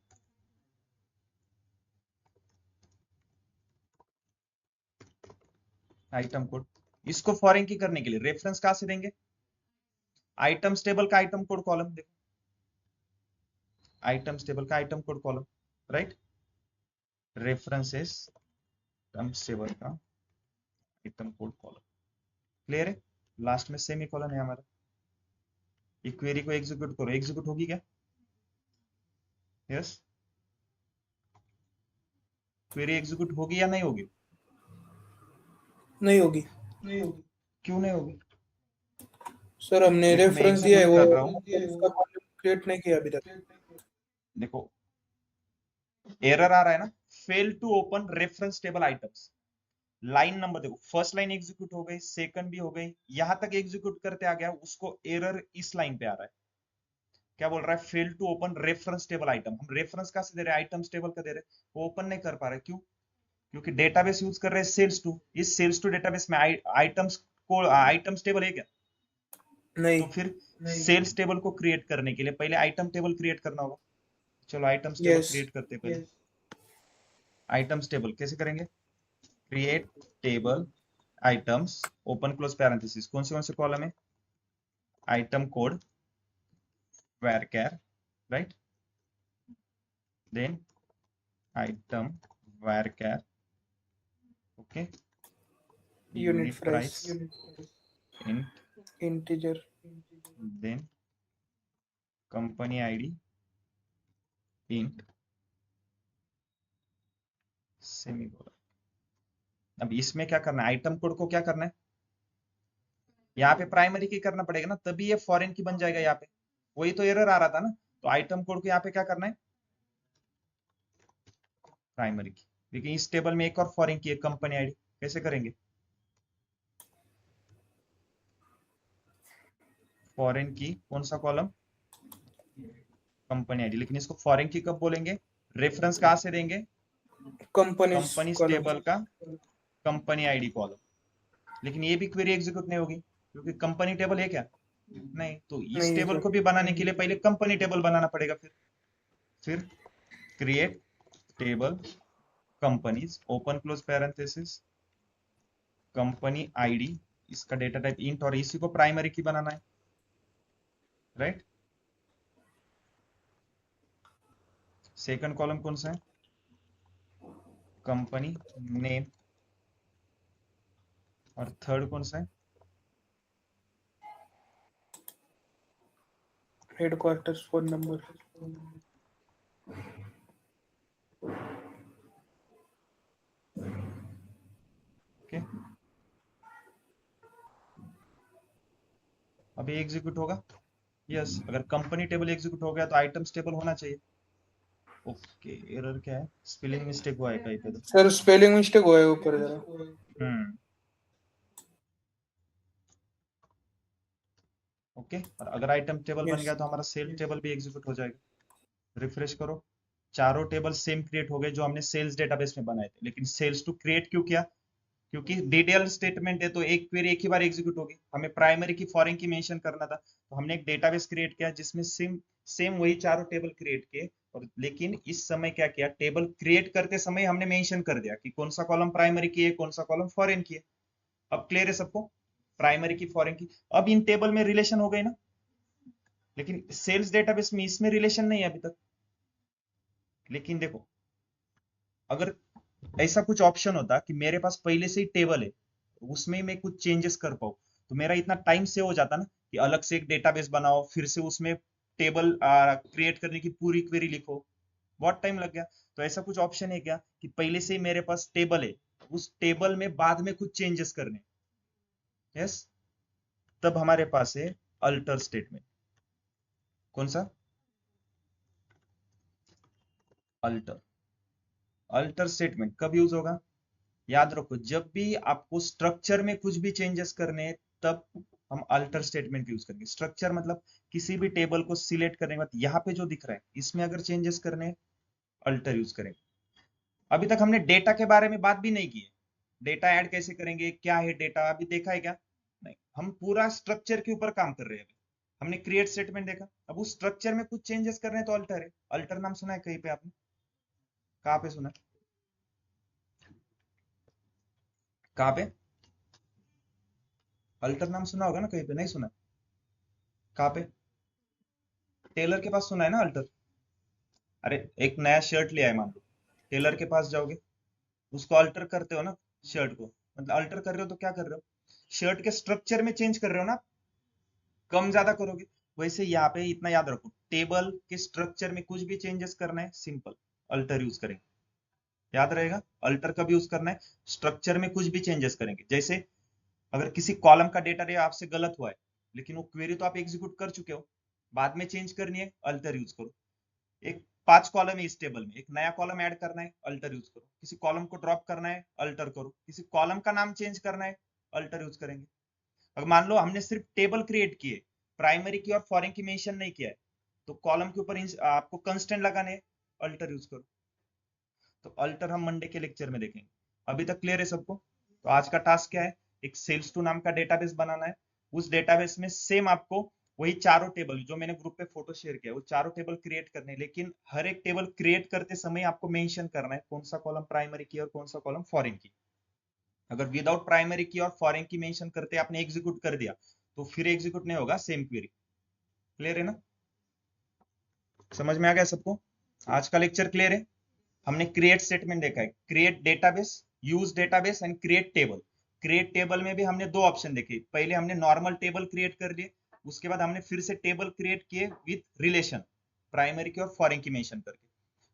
आइटम कोड। इसको फॉरेन की करने के लिए रेफरेंस कहां से देंगे, आइटम्स टेबल का आइटम कोड कॉलम, देखो आइटम्स टेबल का item code column, right. References items table का आइटम कोड कॉलम, क्लियर है। लास्ट में सेमी कॉलन है हमारा। ये क्वेरी को एग्जीक्यूट करो, एग्जीक्यूट होगी क्या, यस, क्वेरी एग्जीक्यूट होगी या नहीं होगी, नहीं होगी क्यों नहीं होगी, सर, हमने देखो मैं रेफरेंस दिया है, एग्जीक्यूट वो कर रहा हूँ, उसका कॉलम क्रिएट नहीं किया अभी तक। देखो एरर आ रहा है ना, fail to open reference table items. Line number देखो, फर्स्ट लाइन एग्जीक्यूट हो गई, सेकंड भी हो गई, यहां तक एग्जीक्यूट करते आ गया, उसको एरर इस लाइन पे आ रहा है, क्या बोल रहा है, fail to open reference table item. हम रेफरेंस कहां से दे रहे हैं, आइटम्स टेबल का दे रहे हैं, वो ओपन नहीं कर पा रहे, क्यों, क्योंकि डेटाबेस यूज कर रहे हैं सेल्स टू। इस सेल्स टू डेटाबेस में आइटम्स को आइटम्स टेबल है क्या, नहीं। तो फिर सेल्स टेबल को क्रिएट करने के लिए पहले आइटम टेबल क्रिएट करना होगा। चलो आइटम्स टेबल यस। क्रिएट करते हैं पहले। आइटम्स टेबल कैसे करेंगे, create table items open close parenthesis, कौन से कॉलम है, item code varchar, right, then item varchar, okay, unit price int, integer. then company id int semicolon। अब इसमें क्या करना है, आइटम कोड को क्या करना है, यहाँ पे प्राइमरी की करना पड़ेगा ना, तभी ये फॉरेन की बन जाएगा। यहाँ पे वही तो एरर आ रहा था ना, तो आइटम कोड को यहाँ पे क्या करना है, प्राइमरी की। लेकिन इस टेबल में एक और फॉरेन की है, कंपनी आईडी, कैसे करेंगे, फॉरेन की कौन सा कॉलम, कंपनी आईडी। लेकिन इसको फॉरेन की कब बोलेंगे, रेफरेंस कहां से देंगे, कंपनी कॉलम। टेबल का कंपनी आईडी कॉलम। लेकिन ये भी क्वेरी एग्जीक्यूट नहीं होगी, क्योंकि कंपनी टेबल है क्या, नहीं। तो इस नहीं टेबल सर। को भी बनाने के लिए पहले कंपनी टेबल बनाना पड़ेगा। फिर create table companies open close parenthesis company ID, इसका डेटा टाइप इंट, और इसी को प्राइमरी की बनाना है, राइट। सेकंड कॉलम कौन सा है, कंपनी नेम, और थर्ड कौन सा है, हेडक्वार्टर्स फोन नंबर। ओके। अभी एग्जीक्यूट होगा, यस, अगर कंपनी टेबल एग्जीक्यूट हो गया तो आइटम्स टेबल होना चाहिए। ओके, एरर क्या है? स्पेलिंग मिस्टेक हुआ है कहीं पे तो। सर स्पेलिंग मिस्टेक हुआ है ऊपर जरा। ओके, और अगर आइटम टेबल बन यस गया तो हमारा सेल टेबल भी एग्जीक्यूट हो जाएगा। रिफ्रेश करो, चारों टेबल सेम क्रिएट हो गए जो हमने सेल्स डेटाबेस में बनाए थे। लेकिन सेल्स टू क्रिएट क्यों किया? क्योंकि डीडीएल स्टेटमेंट है तो एक क्वेरी एक ही बार एग्जीक्यूट होगी, हमें प्राइमरी की फॉरेन की मेंशन करना था, तो हमने एक डेटाबेस क्रिएट किया जिसमें सेम सेम वही चारों टेबल क्रिएट किए। और लेकिन इस समय क्या किया, टेबल क्रिएट करते समय हमने मेंशन कर दिया कि कौन सा कॉलम प्राइमरी की है, कौन सा कॉलम फॉरेन की है। अब क्लियर है सबको? प्राइमरी की फॉरेन की, अब इन टेबल में रिलेशन हो गई ना। लेकिन सेल्स डेटाबेस में इसमें रिलेशन नहीं है अभी तक। लेकिन देखो, अगर ऐसा कुछ ऑप्शन होता कि मेरे पास पहले से ही टेबल है, उसमें मैं कुछ चेंजेस कर पाऊँ, तो मेरा इतना टाइम सेव हो जाता ना कि अलग से एक डेटाबेस बनाओ, फिर से उसमें टेबल क्रिएट करने की पूरी क्वेरी लिखो, बहुत टाइम लग गया। तो ऐसा कुछ ऑप्शन है क्या कि पहले से ही मेरे पास टेबल है, उस टेबल में बाद में कुछ चेंजेस करने? यस, तब हमारे पास है अल्टर स्टेटमेंट। कौन सा? अल्टर। अल्टर स्टेटमेंट कब यूज होगा? याद रखो, जब भी आपको स्ट्रक्चर में कुछ भी चेंजेस करने हैं, तब हम अल्टर स्टेटमेंट यूज करेंगे। स्ट्रक्चर मतलब किसी भी टेबल को सिलेक्ट करने के बाद यहाँ पे जो दिख रहा है इसमें अगर चेंजेस करने हैं, अल्टर यूज करेंगे। अभी तक हमने डेटा के बारे में बात भी नहीं की है। डेटा ऐड कैसे करेंगे, क्या है डेटा, अभी देखा है क्या? नहीं, हम पूरा स्ट्रक्चर के ऊपर काम कर रहे हैं अभी। हमने क्रिएट स्टेटमेंट देखा, अब उस स्ट्रक्चर में कुछ चेंजेस करने हैं तो अल्टर है। अल्टर नाम सुना है कहीं पे आपने? कहाँ पे सुना है? कहाँ पे? अल्टर नाम सुना होगा ना कहीं पे, नहीं सुना? कहाँ पे? टेलर के पास सुना है ना अल्टर? अरे, एक नया शर्ट लिया है मान लो, टेलर के पास जाओगे, उसको अल्टर करते हो ना, शर्ट को, मतलब अल्टर कर रहे हो तो क्या कर रहे हो? शर्ट के स्ट्रक्चर में चेंज कर रहे हो ना, कम ज्यादा करोगे। वैसे यहाँ पे इतना याद रखो, टेबल के स्ट्रक्चर में कुछ भी चेंजेस करना है, सिंपल अल्टर यूज करेंगे। याद रहेगा, अल्टर कब यूज करना है? स्ट्रक्चर में कुछ भी चेंजेस करेंगे। जैसे अगर किसी कॉलम का डेटा आपसे गलत हुआ है, लेकिन वो क्वेरी तो आप एग्जीक्यूट कर चुके हो, बाद में चेंज करनी है, अल्टर यूज करो। एक 5 कॉलम है इस टेबल में, एक नया कॉलम ऐड करना है, अल्टर यूज करो। किसी कॉलम को ड्रॉप करना है, अल्टर करो। किसी कॉलम का नाम चेंज करना है, अल्टर यूज करेंगे। अगर मान लो हमने सिर्फ टेबल क्रिएट किए, प्राइमरी की और फॉरेन की मेंशन नहीं किया है, तो कॉलम के ऊपर आपको कंस्टेंट लगाने हैं, अल्टर यूज करो। तो अल्टर हम मंडे के लेक्चर में देखेंगे। अभी तक क्लियर है सबको? तो आज का टास्क क्या है? एक सेल्स टू नाम का डेटाबेस बनाना है। उस डेटाबेस में सेम आपको वही चारों टेबल जो मैंने ग्रुप पे फोटो शेयर किया, वो चारों टेबल क्रिएट करने, लेकिन हर एक टेबल क्रिएट करते समय आपको मेंशन करना है कौन सा कॉलम प्राइमरी की और कौन सा कॉलम फॉरेन की। अगर विदाउट प्राइमरी की और फॉरेन की मेंशन करते आपने एग्जीक्यूट कर दिया, तो फिर एग्जीक्यूट नहीं होगा सेम क्वेरी। क्लियर है ना? समझ में आ गया सबको? आज का लेक्चर क्लियर है? हमने क्रिएट स्टेटमेंट देखा है, create database, use database and create table. Create table में भी हमने दो ऑप्शन देखे, पहले हमने नॉर्मल टेबल क्रिएट कर लिए, उसके बाद हमने फिर से टेबल क्रिएट किए विद रिलेशन, प्राइमरी की और फॉरेन की मेंशन करके।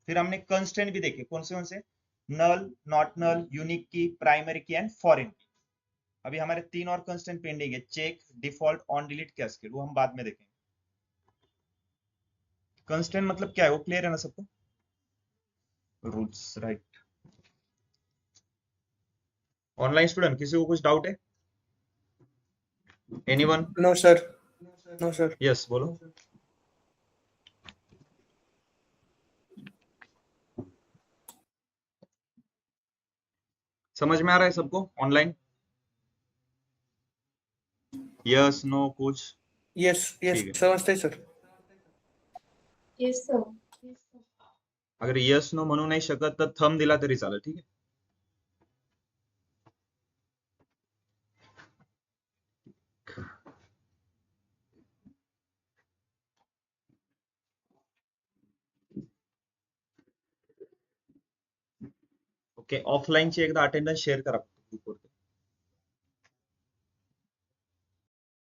फिर हमने कंस्टेंट भी देखे, कौन से? Null, not null, unique key, primary key and foreign key. अभी हमारे 3 और कंस्टेंट पेंडिंग है, check, default, on delete, cascade, वो हम बाद में देखेंगे। कंस्टेंट मतलब क्या है वो क्लियर है ना सबको? Rules, right. ऑनलाइन स्टूडेंट किसी को कुछ डाउट है? Anyone? No sir, no sir. Yes, बोलो। समझ में आ रहा है सबको ऑनलाइन? यस, नो, कुछ? यस यस ठीक है, समजते है सर. Yes sir. अगर यस नो म्हणू नाही शकत तर थंब दिला तरी चालेल, ठीक आहे. ओके, ऑफलाईनची एकदा अटेंडन्स शेअर करा.